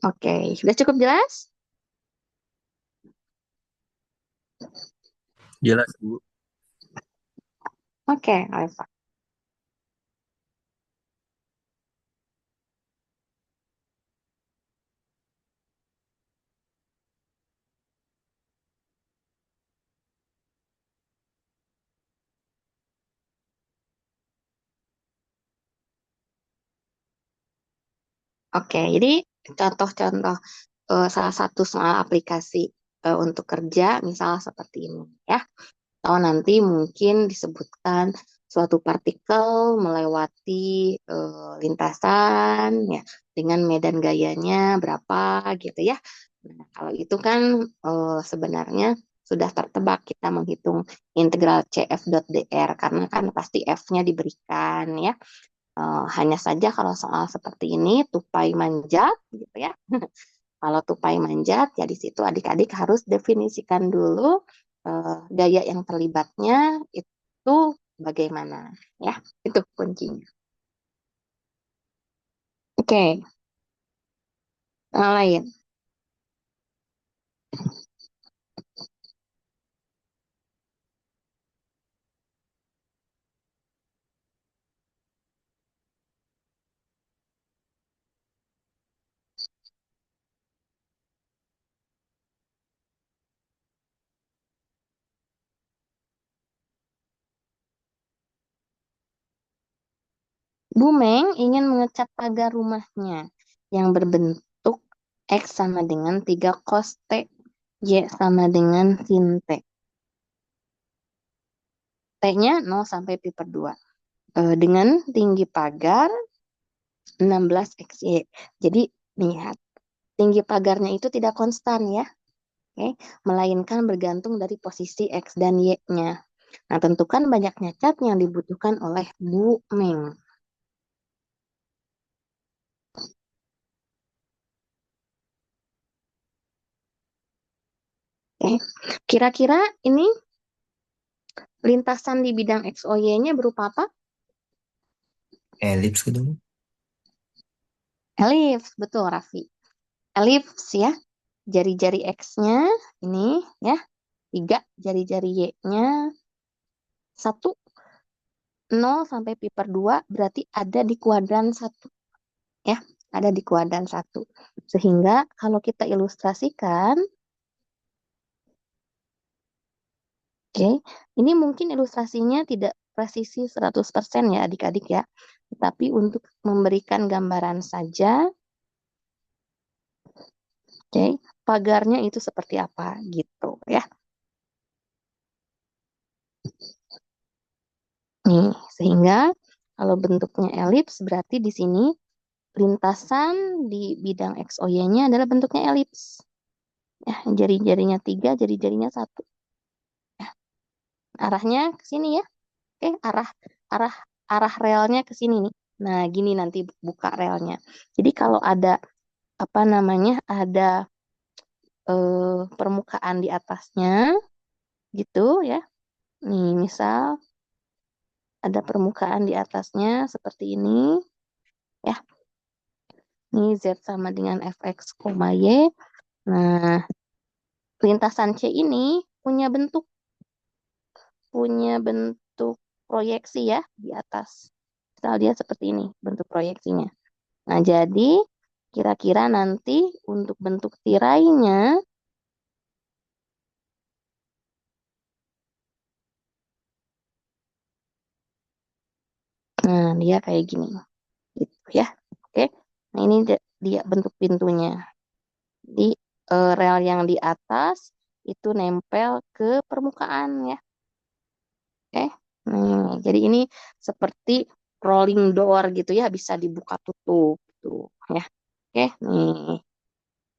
Oke, sudah cukup jelas? Jelas, Bu. Oke, Alfa. Oke, jadi contoh-contoh salah satu soal aplikasi untuk kerja, misal seperti ini ya. Atau nanti mungkin disebutkan suatu partikel melewati lintasan ya dengan medan gayanya berapa gitu ya. Nah, kalau itu kan sebenarnya sudah tertebak kita menghitung integral CF dot dr karena kan pasti F-nya diberikan ya. Hanya saja kalau soal seperti ini tupai manjat gitu ya. Kalau tupai manjat ya di situ adik-adik harus definisikan dulu gaya yang terlibatnya itu bagaimana ya. Itu kuncinya. Oke, yang lain. Bumeng ingin mengecat pagar rumahnya yang berbentuk X sama dengan 3 cos T, Y sama dengan sin T. T-nya 0 sampai pi per 2. Dengan tinggi pagar 16 XY. Jadi lihat, tinggi pagarnya itu tidak konstan ya. Oke, melainkan bergantung dari posisi X dan Y-nya. Nah, tentukan banyaknya cat yang dibutuhkan oleh Bu Meng. Oke, kira-kira ini lintasan di bidang X, O, Y-nya berupa apa? Elips gitu, Bu. Elips, betul Raffi. Elips ya, jari-jari X-nya ini ya, 3, jari-jari Y-nya 1, 0 sampai pi per 2 berarti ada di kuadran 1 ya, ada di kuadran 1. Sehingga kalau kita ilustrasikan, oke, ini mungkin ilustrasinya tidak presisi 100% ya adik-adik ya. Tetapi untuk memberikan gambaran saja, oke, pagarnya itu seperti apa gitu ya. Nih, sehingga kalau bentuknya elips berarti di sini lintasan di bidang XOY-nya adalah bentuknya elips. Ya, jari-jarinya 3, jari-jarinya 1. Ya, arahnya ke sini ya. Oke, arah arah arah relnya ke sini nih. Nah, gini nanti buka relnya. Jadi kalau ada apa namanya? Ada permukaan di atasnya gitu ya. Nih, misal ada permukaan di atasnya seperti ini ya. Ini Z sama dengan Fx, Y. Nah, lintasan C ini punya bentuk proyeksi ya di atas. Misal dia seperti ini bentuk proyeksinya. Nah, jadi kira-kira nanti untuk bentuk tirainya nah dia kayak gini. Gitu ya. Oke. Nah, ini dia bentuk pintunya. Di rel yang di atas itu nempel ke permukaan ya. Oke. Jadi ini seperti rolling door gitu ya, bisa dibuka tutup tuh ya. Oke, nih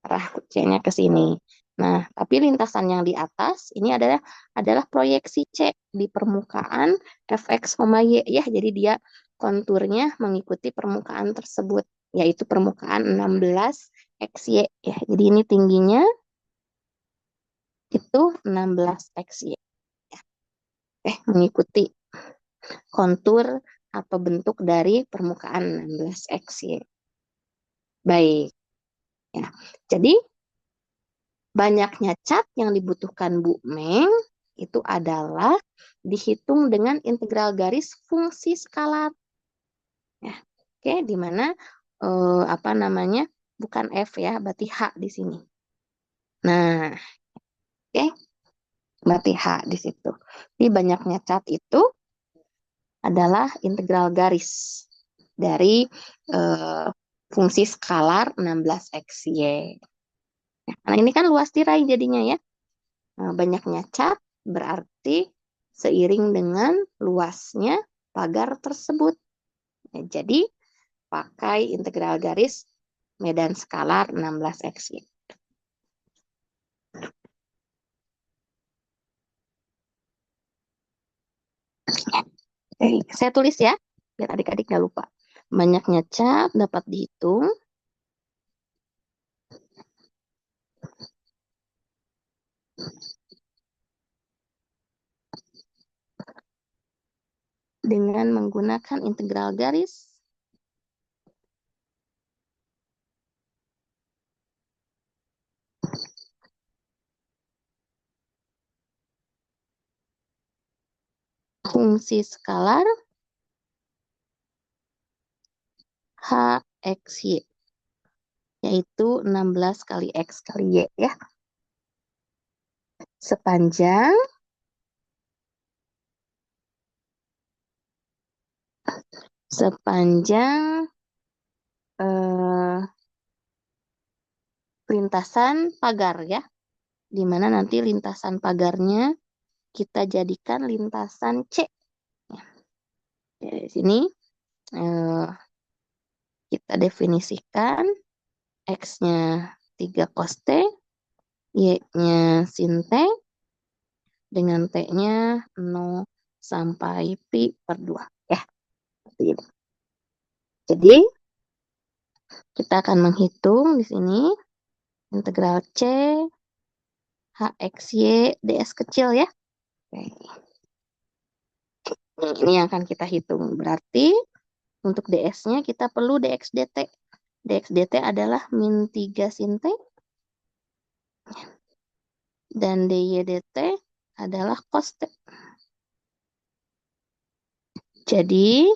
arah C-nya ke sini. Nah, tapi lintasan yang di atas ini adalah proyeksi C di permukaan Fx, Y ya. Jadi dia konturnya mengikuti permukaan tersebut, yaitu permukaan 16 XY ya. Jadi ini tingginya itu 16 XY. Mengikuti kontur atau bentuk dari permukaan 16 XY. Baik. Ya. Jadi banyaknya cat yang dibutuhkan Bu Meng itu adalah dihitung dengan integral garis fungsi skalar. Ya. Oke, di mana apa namanya? Bukan F ya, berarti H di sini. Nah, oke. Berarti H di situ. Jadi banyaknya cat itu adalah integral garis dari fungsi skalar 16xy. Nah, ini kan luas tirai jadinya ya. Nah, banyaknya cat berarti seiring dengan luasnya pagar tersebut. Nah, jadi pakai integral garis medan skalar 16xy. Saya tulis ya, biar adik-adik nggak lupa. Banyaknya cat dapat dihitung dengan menggunakan integral garis fungsi skalar HXY, yaitu 16 kali X kali Y ya. Sepanjang lintasan pagar ya, di mana nanti lintasan pagarnya kita jadikan lintasan C. Di sini kita definisikan X-nya 3 cos T, Y-nya sin T, dengan T-nya 0 sampai pi per 2 ya. Seperti ini. Jadi kita akan menghitung di sini integral C HXY ds kecil ya. Ini yang akan kita hitung. Berarti untuk ds-nya kita perlu dx dt. Dx dt adalah min 3 sin T. Dan dy dt adalah cos T. Jadi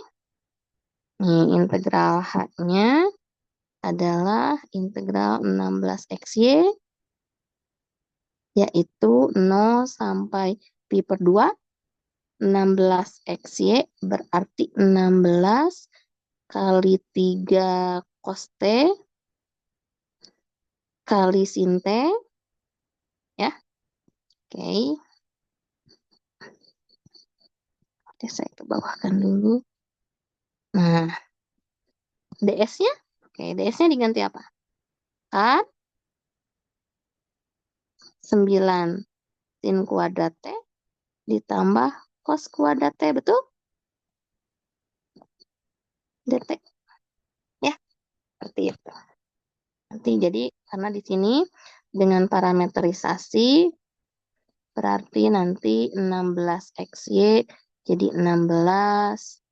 integral H-nya adalah integral 16xy, yaitu 0 sampai pi per 2. 16xy berarti 16 kali 3 cos T kali sin T. Ya. Oke. Saya ke bawahkan dulu. Nah, ds-nya? Oke, ds-nya diganti apa? Kan 9 sin kuadrat T ditambah cos kuadrat T, betul? dt. Ya, seperti itu. Nanti jadi karena di sini dengan parameterisasi berarti nanti 16xy jadi 16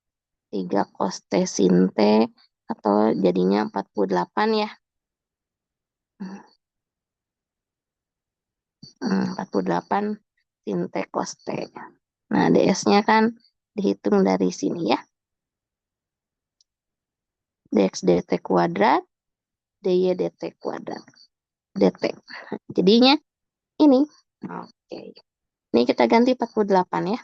3 cos T sin T atau jadinya 48 ya. 48 sin T cos T. Nah, ds-nya kan dihitung dari sini ya. Dx dt kuadrat, dy dt kuadrat, dt. Jadinya ini. Oke. Ini kita ganti 48 ya.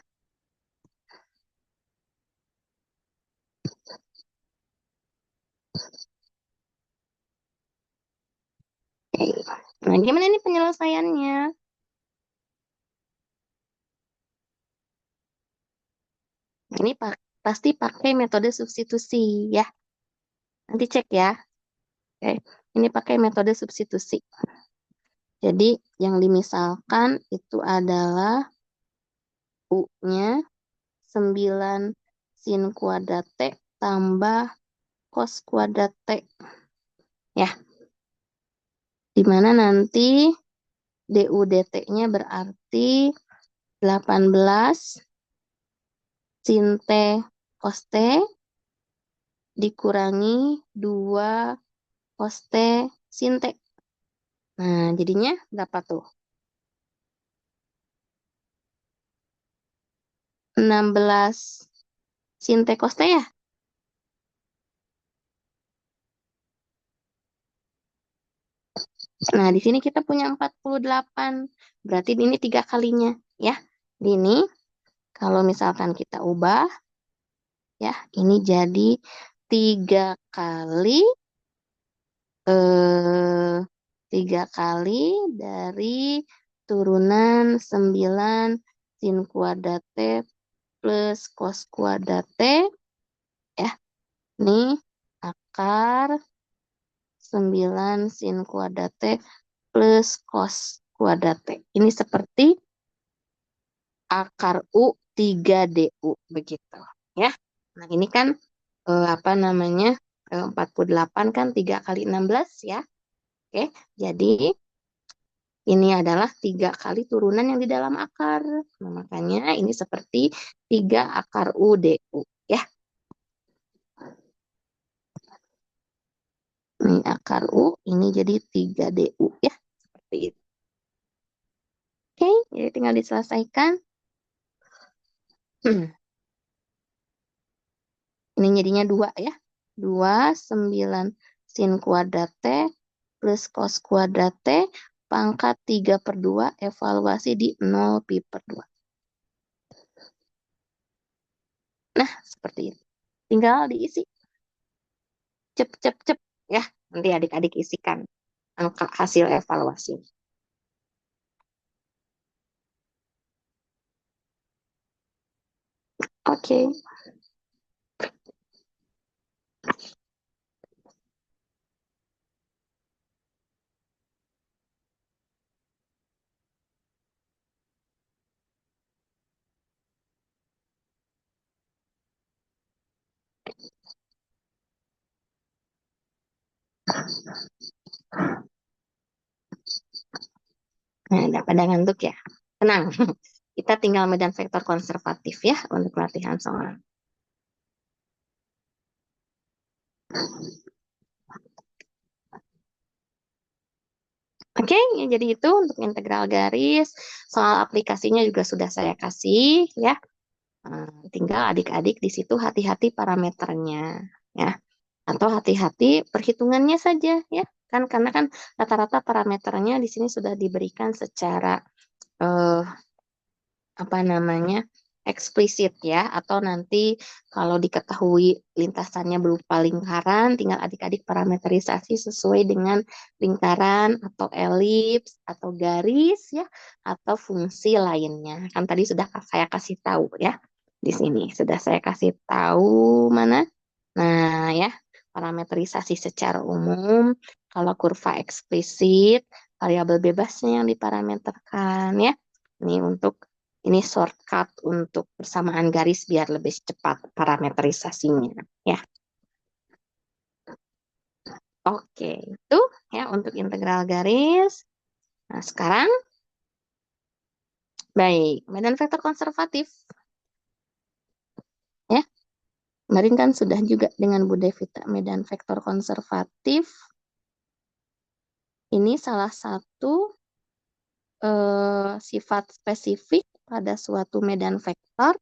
Oke. Nah, gimana nih penyelesaiannya? Ini pasti pakai metode substitusi ya. Nanti cek ya. Oke. Ini pakai metode substitusi. Jadi yang dimisalkan itu adalah U-nya 9 sin kuadrat T tambah cos kuadrat T. Ya. Dimana nanti du dt-nya berarti 18 sin T cos T dikurangi 2 cos T sin T. Nah, jadinya berapa tuh? 16 sin T cos T ya? Nah, di sini kita punya 48. Berarti ini 3 kalinya ya. Ini kalau misalkan kita ubah ya, ini jadi 3 kali 3 kali dari turunan 9 sin kuadrat T plus cos kuadrat T ya. Ini akar 9 sin kuadrat T plus cos kuadrat T. Ini seperti akar U 3DU begitu ya. Nah, ini kan apa namanya? 48 kan 3 kali 16 ya. Oke, jadi ini adalah 3 kali turunan yang di dalam akar. Nah, makanya ini seperti 3 akar U DU ya. Ini akar U, ini jadi 3 DU ya. Seperti itu. Oke, jadi tinggal diselesaikan. Ini jadinya 2 ya. 2, 9 sin kuadrat T plus cos kuadrat T pangkat 3/2 evaluasi di 0 pi per 2. Nah, seperti itu. Tinggal diisi. Cep, cep, cep. Ya, nanti adik-adik isikan angka hasil evaluasi. Oke. Nah, udah pada ngantuk ya. Tenang. Kita tinggal medan vektor konservatif ya untuk latihan soal. Oke, ya jadi itu untuk integral garis. Soal aplikasinya juga sudah saya kasih ya. Tinggal adik-adik di situ hati-hati parameternya ya. Atau hati-hati perhitungannya saja ya. Karena kan rata-rata parameternya di sini sudah diberikan secara apa namanya? Eksplisit ya, atau nanti kalau diketahui lintasannya berupa lingkaran, tinggal adik-adik parameterisasi sesuai dengan lingkaran atau elips atau garis ya, atau fungsi lainnya. Kan tadi sudah saya kasih tahu ya. Di sini sudah saya kasih tahu mana. Nah, ya, parameterisasi secara umum kalau kurva eksplisit, variabel bebasnya yang diparameterkan ya. Ini untuk ini shortcut untuk persamaan garis biar lebih cepat parameterisasinya ya. Oke, itu ya untuk integral garis. Nah, sekarang baik, medan vektor konservatif. Ya. Kemarin kan sudah juga dengan Bu Devita medan vektor konservatif. Ini salah satu sifat spesifik pada suatu medan vektor,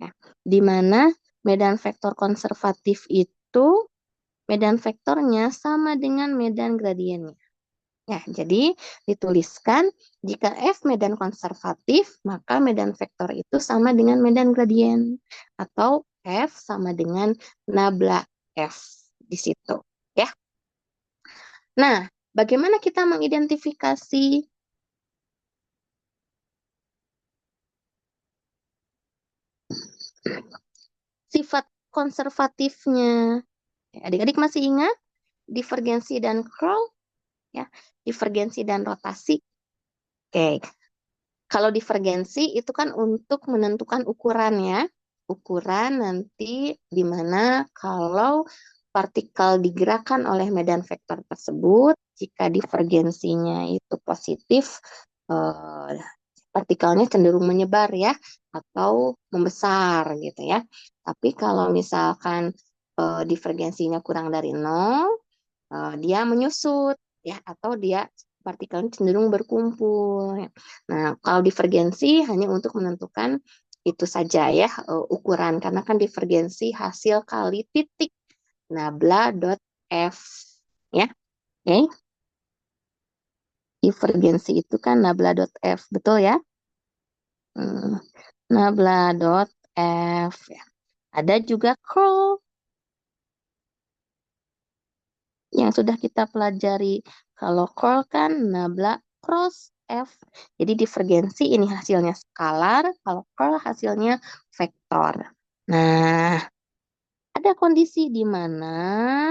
ya, di mana medan vektor konservatif itu medan vektornya sama dengan medan gradiennya. Ya, jadi dituliskan jika F medan konservatif, maka medan vektor itu sama dengan medan gradien. Atau F sama dengan nabla F di situ. Ya. Nah, bagaimana kita mengidentifikasi sifat konservatifnya? Adik-adik masih ingat divergensi dan curl? Ya, divergensi dan rotasi. Oke, kalau divergensi itu kan untuk menentukan ukuran ya. Ukuran nanti di mana kalau partikel digerakkan oleh medan vektor tersebut, jika divergensinya itu positif, partikelnya cenderung menyebar ya, atau membesar gitu ya. Tapi kalau misalkan divergensinya kurang dari 0, dia menyusut ya, atau dia partikelnya cenderung berkumpul. Ya. Nah, kalau divergensi hanya untuk menentukan itu saja ya, ukuran, karena kan divergensi hasil kali titik nabla dot F ya. Oke. Divergensi itu kan nabla dot F, betul ya? Nabla dot F ya. Ada juga curl yang sudah kita pelajari. Kalau curl kan nabla cross F. Jadi divergensi ini hasilnya skalar, kalau curl hasilnya vektor. Nah, ada kondisi di mana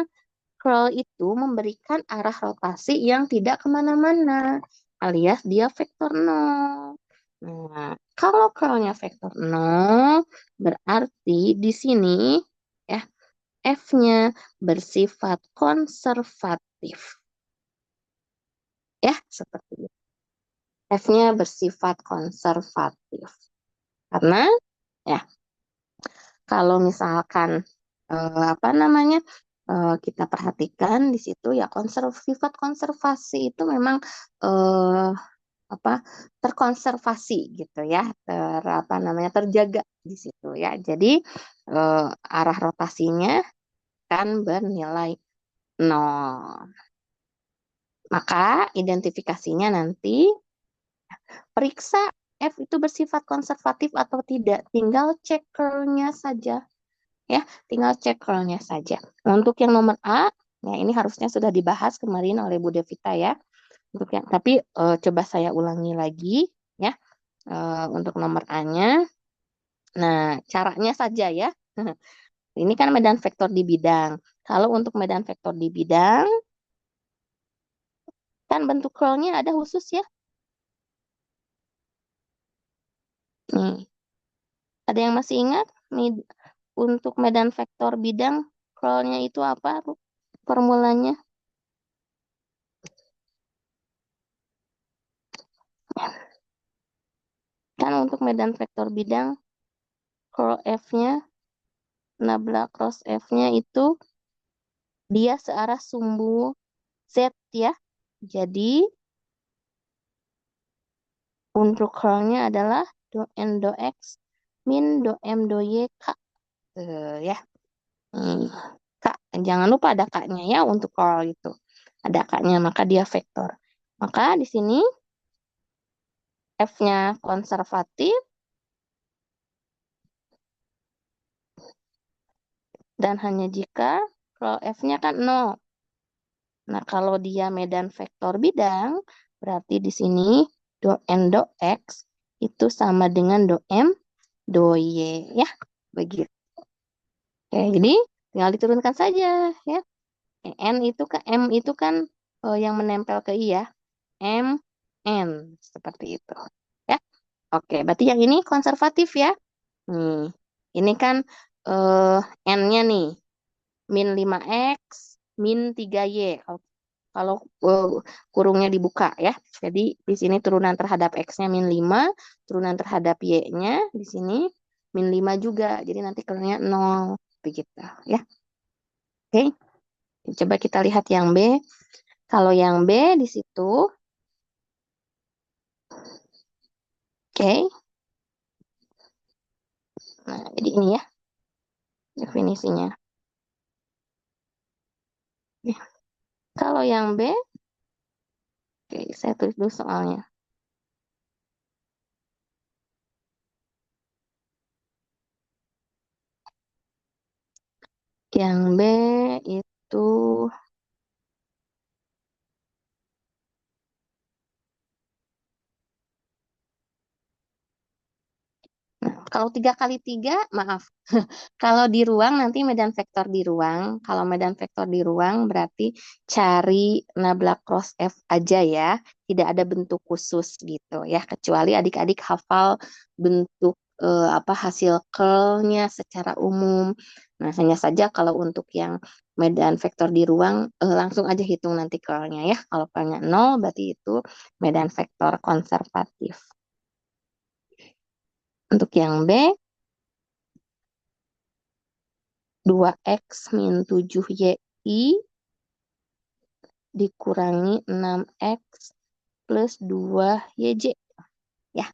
curl itu memberikan arah rotasi yang tidak kemana-mana, alias dia vektor 0. Nah, kalau curlnya vektor 0, berarti di sini ya F-nya bersifat konservatif. Ya, seperti itu. F-nya bersifat konservatif. Karena ya kalau misalkan kita perhatikan di situ ya sifat konservasi itu memang terkonservasi gitu ya, terjaga di situ ya. Jadi arah rotasinya kan bernilai 0. Maka identifikasinya nanti periksa F itu bersifat konservatif atau tidak. Tinggal cek curl-nya saja. Ya, tinggal cek curl-nya saja. Untuk yang nomor A, ya ini harusnya sudah dibahas kemarin oleh Bu Devita ya. Tapi coba saya ulangi lagi ya. Untuk nomor A-nya. Nah, caranya saja ya. Ini kan medan vektor di bidang. Kalau untuk medan vektor di bidang, kan bentuk curl-nya ada khusus ya. Nih, ada yang masih ingat? Untuk medan vektor bidang, curl-nya itu apa formulanya? Kan untuk medan vektor bidang, curl F-nya, nabla cross F-nya itu dia searah sumbu Z ya. Jadi untuk curl-nya adalah do N do X min do M do Y K. Ya. K. Jangan lupa ada K-nya ya untuk curl itu. Ada K-nya, maka dia vektor. Maka di sini F-nya konservatif dan hanya jika curl F-nya kan 0. Nah, kalau dia medan vektor bidang, berarti di sini do N do X itu sama dengan do M do Y ya. Begitu. Oke, jadi tinggal diturunkan saja ya. M itu kan yang menempel ke I ya. M N seperti itu ya. Oke, berarti yang ini konservatif ya. Ini kan N-nya nih min 5X min 3Y. Kalau kurungnya dibuka ya. Jadi di sini turunan terhadap X-nya min 5, turunan terhadap Y-nya di sini min 5 juga. Jadi nanti keluarnya 0. begitu ya. Oke, coba kita lihat yang B. Kalau yang B di situ, oke. Nah, jadi ini ya definisinya. Oke. Kalau yang B, oke, saya tulis dulu soalnya. Yang B itu kalau 3 kali 3, maaf. Kalau di ruang nanti medan vektor di ruang. Kalau medan vektor di ruang berarti cari nabla cross F aja ya. Tidak ada bentuk khusus gitu ya. Kecuali adik-adik hafal bentuk apa hasil curlnya secara umum. Nah, hanya saja kalau untuk yang medan vektor di ruang langsung aja hitung nanti curlnya ya. Kalau curlnya 0 berarti itu medan vektor konservatif. Untuk yang B, 2x min 7y dikurangi 6x plus 2yj. Ya.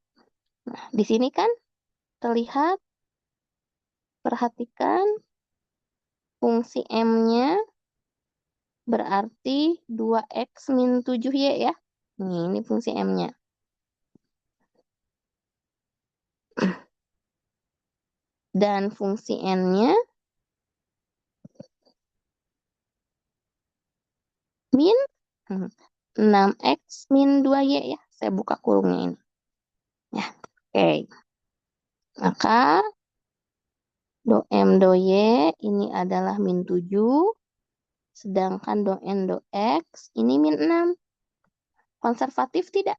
Nah, di sini kan terlihat, perhatikan fungsi M-nya berarti 2x min 7y ya. Ini fungsi M-nya. Dan fungsi N-nya min 6x min 2y ya. Saya buka kurungnya ini. Ya, oke. Maka do M do Y ini adalah min 7. Sedangkan do N do X ini min 6. Konservatif tidak?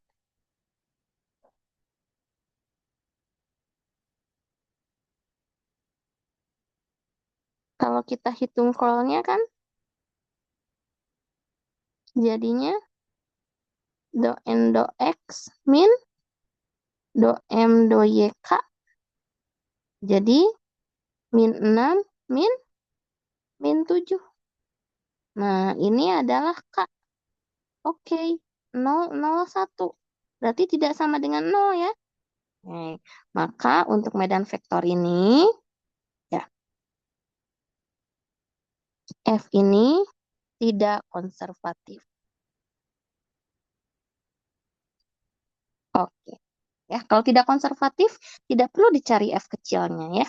Kalau kita hitung curlnya kan jadinya do N do X min do M do YK. Jadi min 6 min 7. Nah, ini adalah K. Oke, 0, 0, 1. Berarti tidak sama dengan 0 ya. Oke. Maka untuk medan vektor ini, ya, F ini tidak konservatif. Oke. Ya, kalau tidak konservatif, tidak perlu dicari F kecilnya ya.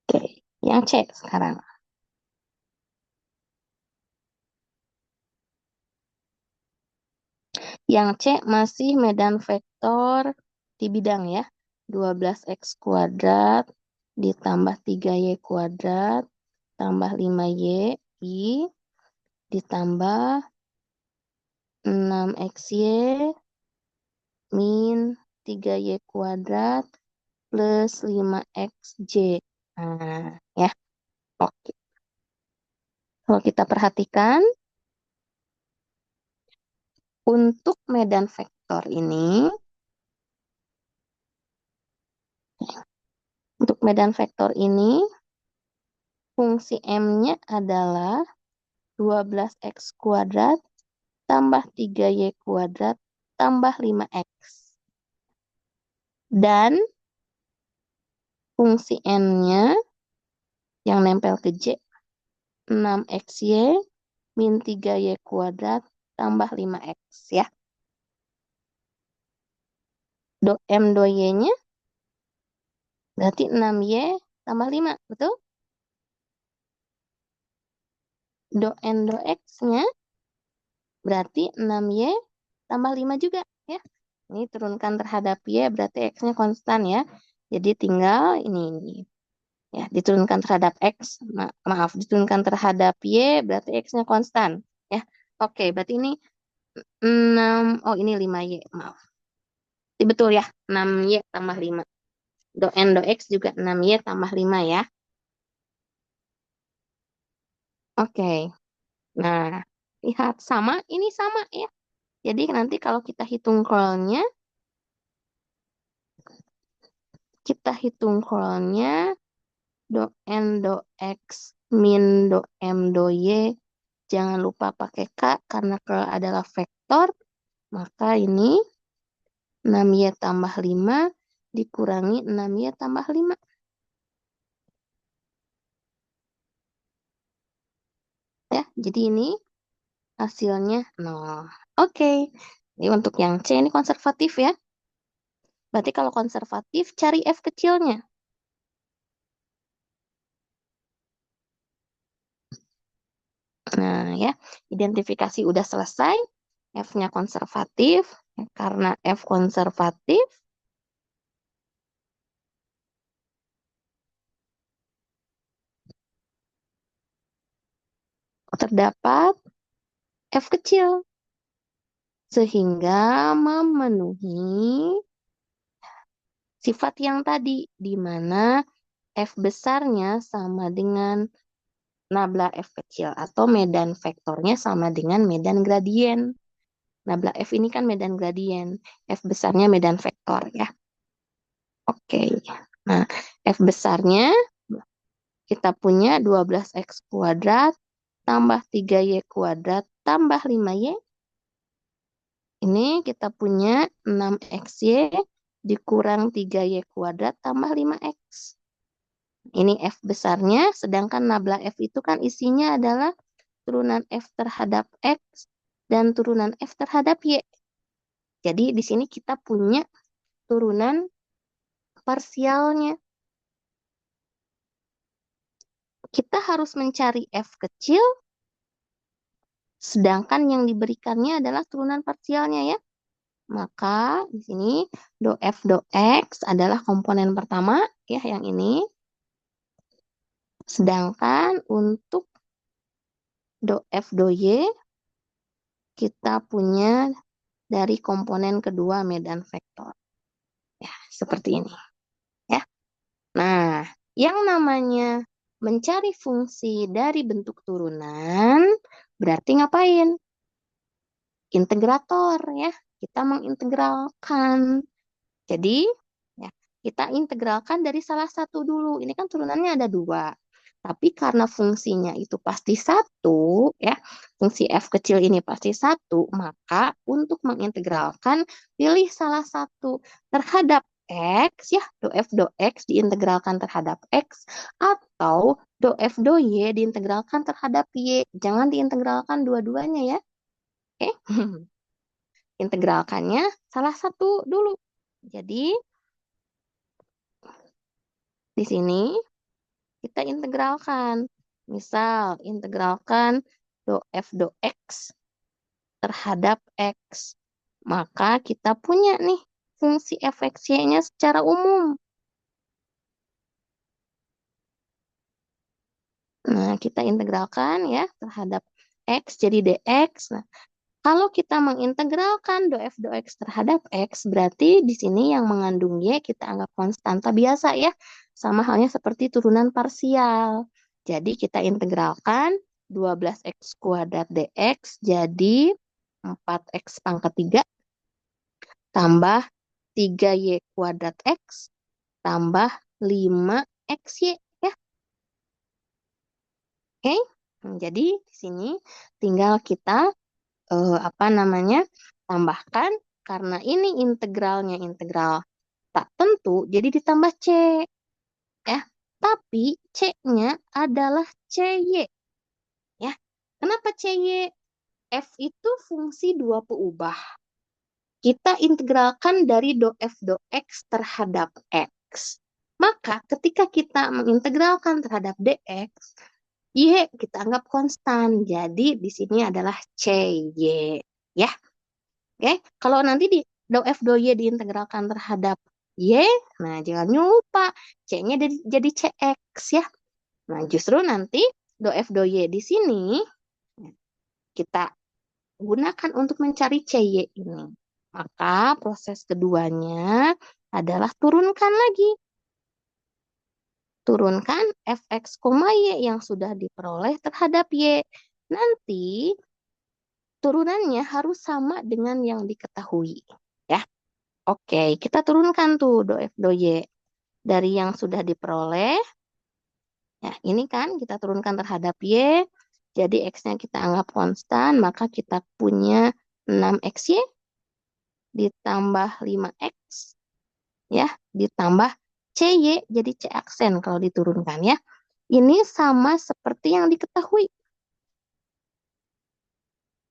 Oke, yang C sekarang. Yang C masih medan vektor di bidang ya. 12x kuadrat ditambah 3y kuadrat tambah 5y I ditambah 6xy min 3y kuadrat plus 5xj. Nah, ya. Oke. Kalau kita perhatikan, untuk medan vektor ini, fungsi M-nya adalah 12x kuadrat tambah 3y kuadrat tambah 5x. Dan fungsi N-nya yang nempel ke J, 6xy min 3y kuadrat tambah 5x ya. Do M do Y-nya berarti 6y tambah 5, betul? Do N do X-nya berarti 6y tambah 5 juga ya. Ini turunkan terhadap y berarti X-nya konstan ya. Jadi tinggal ini. Ya, diturunkan terhadap X, maaf, diturunkan terhadap Y berarti X-nya konstan ya. Oke, berarti ini 6, oh ini 5y, maaf. Ini betul ya, 6y tambah 5. Do N do X juga 6y tambah 5 ya. Oke. Nah, lihat sama, ini sama ya. Jadi nanti kalau kita hitung curlnya, do n do x min do m do y. Jangan lupa pakai K karena curl adalah vektor. Maka ini 6Y tambah 5 dikurangi 6Y tambah 5. Ya, jadi ini hasilnya 0. Oke. Ini untuk yang C ini konservatif ya. Berarti kalau konservatif cari F kecilnya. Nah ya, identifikasi udah selesai. F-nya konservatif. Karena F konservatif, terdapat F kecil. Sehingga memenuhi sifat yang tadi, di mana F besarnya sama dengan nabla F kecil, atau medan vektornya sama dengan medan gradien. Nabla F ini kan medan gradien, F besarnya medan vektor ya. Oke, nah F besarnya kita punya 12x kuadrat tambah 3y kuadrat tambah 5y. Ini kita punya 6xy dikurang 3y kuadrat tambah 5x. Ini F besarnya, sedangkan nabla F itu kan isinya adalah turunan F terhadap X dan turunan F terhadap Y. Jadi di sini kita punya turunan parsialnya. Kita harus mencari F kecil, sedangkan yang diberikannya adalah turunan parsialnya ya. Maka di sini do F do X adalah komponen pertama ya, yang ini. Sedangkan untuk do F do Y kita punya dari komponen kedua medan vektor. Ya, seperti ini. Ya. Nah, yang namanya mencari fungsi dari bentuk turunan berarti ngapain? Integrator ya. Kita mengintegralkan. Jadi, ya, kita integralkan dari salah satu dulu. Ini kan turunannya ada 2. Tapi karena fungsinya itu pasti 1, ya, fungsi F kecil ini pasti 1, maka untuk mengintegralkan, pilih salah satu terhadap X, ya, do F do X diintegralkan terhadap X, atau do F do Y diintegralkan terhadap Y. Jangan diintegralkan dua-duanya ya. Oke. Integralkannya salah satu dulu. Jadi, di sini kita integralkan. Misal, integralkan do F do X terhadap X. Maka kita punya nih fungsi fxy-nya secara umum. Nah, kita integralkan ya terhadap X jadi dx. Nah, kalau kita mengintegralkan do F do X terhadap X, berarti di sini yang mengandung Y kita anggap konstanta biasa ya. Sama halnya seperti turunan parsial. Jadi kita integralkan 12x kuadrat dx jadi 4x pangkat 3 tambah 3y kuadrat x tambah 5xy ya. Oke. Jadi di sini tinggal kita tambahkan, karena ini integralnya integral tak tentu, jadi ditambah C. Ya. Tapi C-nya adalah CY. Ya. Kenapa CY? F itu fungsi dua peubah. Kita integralkan dari do F do X terhadap X. Maka ketika kita mengintegralkan terhadap dx, Y kita anggap konstan. Jadi di sini adalah CY. Ya. Oke, kalau nanti di do F do Y diintegralkan terhadap Y, nah jangan lupa C-nya jadi CX ya. Nah, justru nanti do F do Y di sini kita gunakan untuk mencari CY ini. Maka proses keduanya adalah turunkan lagi. turunkan fx, y yang sudah diperoleh terhadap y. Nanti turunannya harus sama dengan yang diketahui. Ya, oke, kita turunkan tuh do f do y dari yang sudah diperoleh. Ya, ini kan kita turunkan terhadap y. Jadi x-nya kita anggap konstan, maka kita punya 6xy ditambah 5x ya, ditambah cy, jadi c aksen kalau diturunkan ya. Ini sama seperti yang diketahui.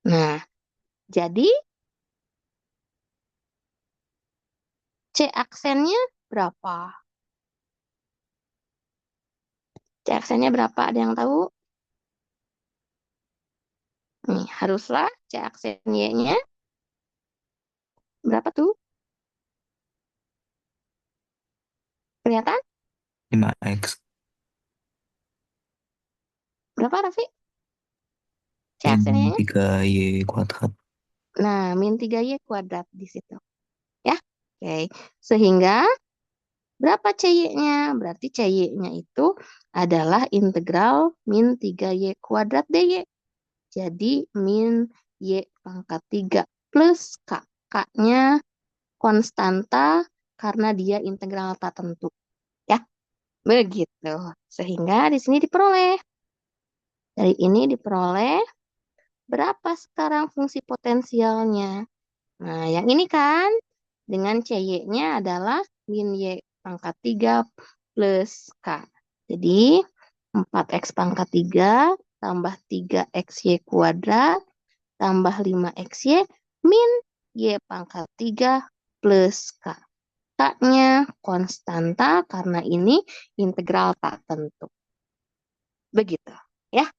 Nah, jadi c aksennya berapa? C aksennya berapa? Ada yang tahu? Nih, haruslah c aksen y-nya berapa tuh? Kelihatan? 5x. Berapa, Raffi? C Min aksen y-nya? 3y kuadrat. Nah, min 3y kuadrat di situ. Ya, oke. Sehingga berapa cy-nya? Berarti cy-nya itu adalah integral min 3y kuadrat dy. Jadi min y pangkat 3 plus k. K-nya konstanta karena dia integral tak tentu. Ya, begitu. Sehingga di sini diperoleh. Dari ini diperoleh berapa sekarang fungsi potensialnya. Nah, yang ini kan dengan cy-nya adalah min y pangkat 3 plus k. Jadi 4x pangkat 3 tambah 3xy kuadrat tambah 5xy min y pangkat 3 plus k. K-nya konstanta karena ini integral tak tentu. Begitu, ya.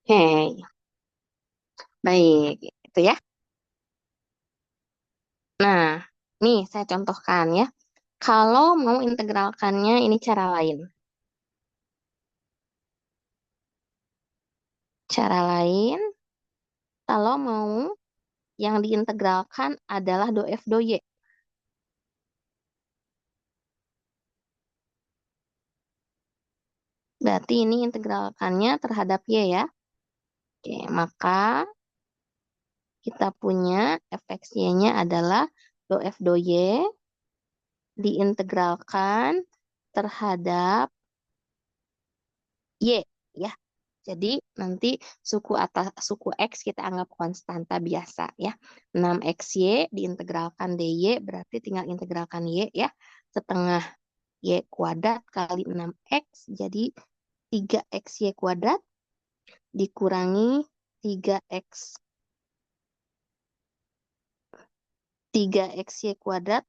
Oke, baik. Itu ya. Nah, nih saya contohkan ya. Kalau mau integralkannya ini cara lain. Cara lain, kalau mau yang diintegralkan adalah do f do y. Berarti ini integralkannya terhadap y ya. Oke, maka kita punya fxy-nya adalah do f do y diintegralkan terhadap y ya. Jadi nanti suku x kita anggap konstanta biasa ya. 6xy diintegralkan dy berarti tinggal integralkan y ya. Setengah y kuadrat kali 6x jadi 3xy kuadrat dikurangi 3x 3xy kuadrat.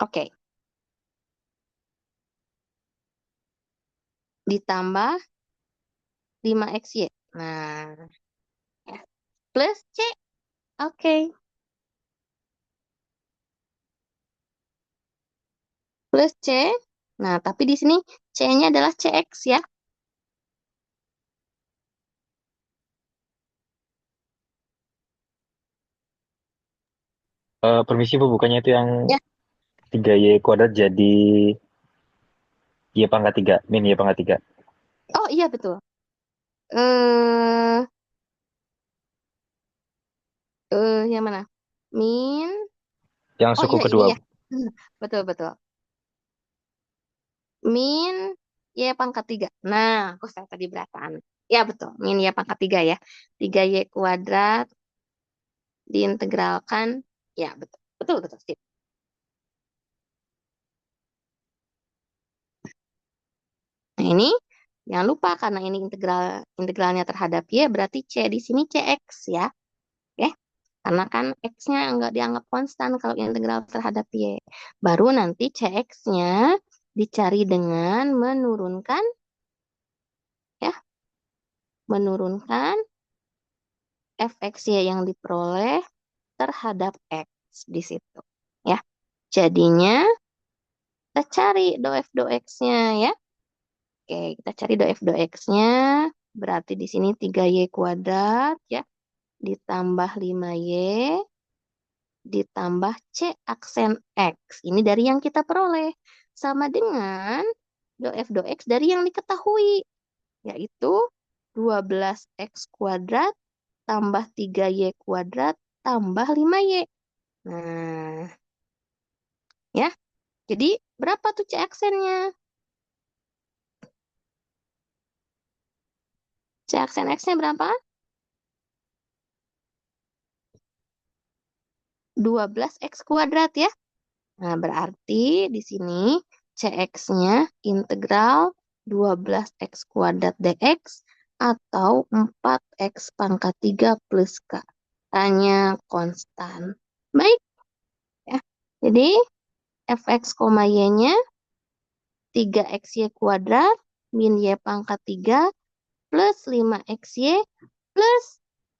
Oke. Ditambah 5xy. Nah, ya. Plus c. Oke. Plus c. Nah, tapi di sini c-nya adalah cx ya. Permisi Bu, bukannya itu yang Ya. 3y kuadrat jadi y pangkat 3, min y pangkat 3. Oh iya betul. Eh yang mana? Min. Yang Oh suku iya ini kedua. ya. Betul betul. Min y pangkat 3. Nah, aku saya tadi berapaan? Ya betul, min y pangkat 3 ya. 3y kuadrat diintegralkan. Ya betul. Betul betul. Sip. Nah, ini jangan lupa karena ini integralnya terhadap y berarti c di sini cx ya. Oke. Karena kan x-nya nggak dianggap konstan kalau integral terhadap y. Baru nanti cx-nya dicari dengan menurunkan fxy yang diperoleh terhadap x di situ ya. Jadinya kita cari do f do x-nya ya. Oke, kita cari do f do x-nya. Berarti di sini 3y kuadrat ya ditambah 5y ditambah c aksen x. Ini dari yang kita peroleh sama dengan do f do x dari yang diketahui yaitu 12x kuadrat tambah 3y kuadrat tambah 5y. Nah, ya. Jadi berapa tuh C aksennya? C aksen X-nya berapa? 12x kuadrat ya. Nah, berarti di sini Cx-nya integral 12x kuadrat dx atau 4x pangkat 3 plus K. Hanya konstan. Baik. Ya. Jadi fx, y-nya 3xy kuadrat min y pangkat 3 plus 5xy plus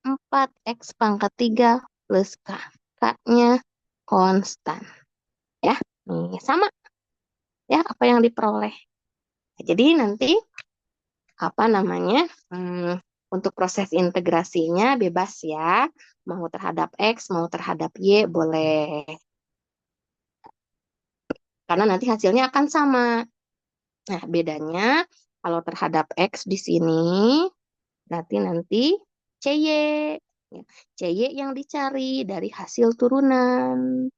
4x pangkat 3 plus K. K-nya konstan. Ya, nih sama. Ya, apa yang diperoleh. Jadi nanti, untuk proses integrasinya bebas ya. Mau terhadap X, mau terhadap Y, boleh. Karena nanti hasilnya akan sama. Nah, bedanya kalau terhadap X di sini, berarti nanti CY. Ya, CY yang dicari dari hasil turunan.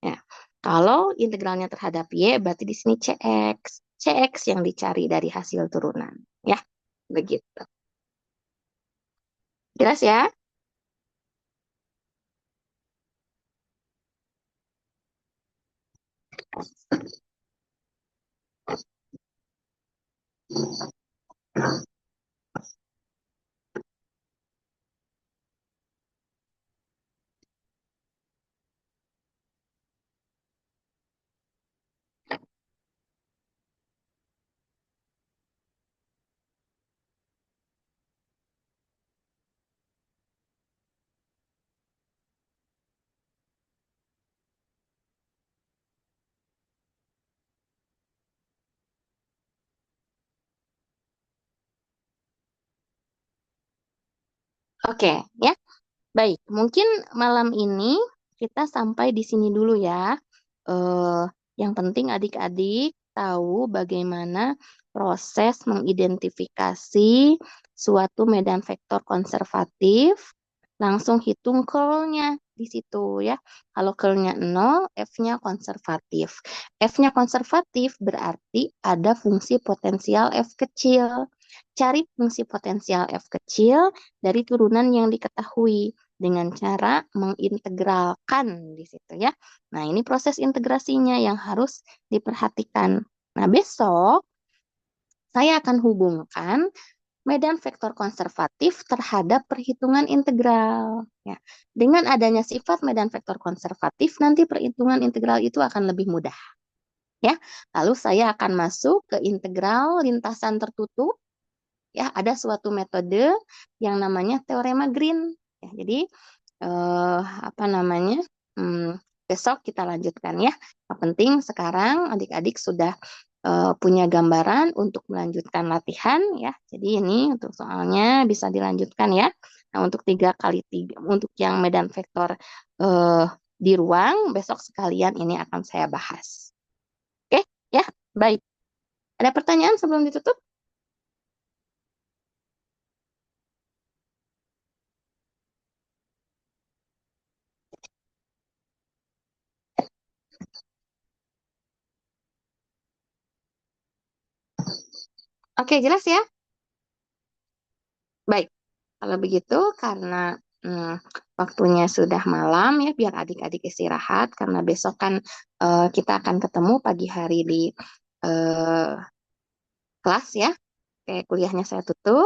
Ya, kalau integralnya terhadap Y, berarti di sini CX. CX yang dicari dari hasil turunan. Ya, begitu. Jelas ya? Oke, ya. Baik, mungkin malam ini kita sampai di sini dulu ya. Eh, yang penting adik-adik tahu bagaimana proses mengidentifikasi suatu medan vektor konservatif. Langsung hitung curl-nya di situ ya. Kalau curl-nya 0, F-nya konservatif. F-nya konservatif berarti ada fungsi potensial F kecil. Cari fungsi potensial F kecil dari turunan yang diketahui dengan cara mengintegralkan di situ ya. Nah, ini proses integrasinya yang harus diperhatikan. Nah, besok saya akan hubungkan medan vektor konservatif terhadap perhitungan integral. Ya. Dengan adanya sifat medan vektor konservatif, nanti perhitungan integral itu akan lebih mudah. Ya. Lalu saya akan masuk ke integral lintasan tertutup. Ya, ada suatu metode yang namanya teorema Green. Ya, jadi besok kita lanjutkan ya. Yang penting sekarang adik-adik sudah punya gambaran untuk melanjutkan latihan ya. Jadi ini untuk soalnya bisa dilanjutkan ya. Nah, untuk 3x3 untuk yang medan vektor di ruang besok sekalian ini akan saya bahas. Oke, ya, baik. Ada pertanyaan sebelum ditutup? Oke, jelas ya? Baik, kalau begitu karena waktunya sudah malam ya, biar adik-adik istirahat karena besok kan kita akan ketemu pagi hari di kelas ya. Oke, kuliahnya saya tutup.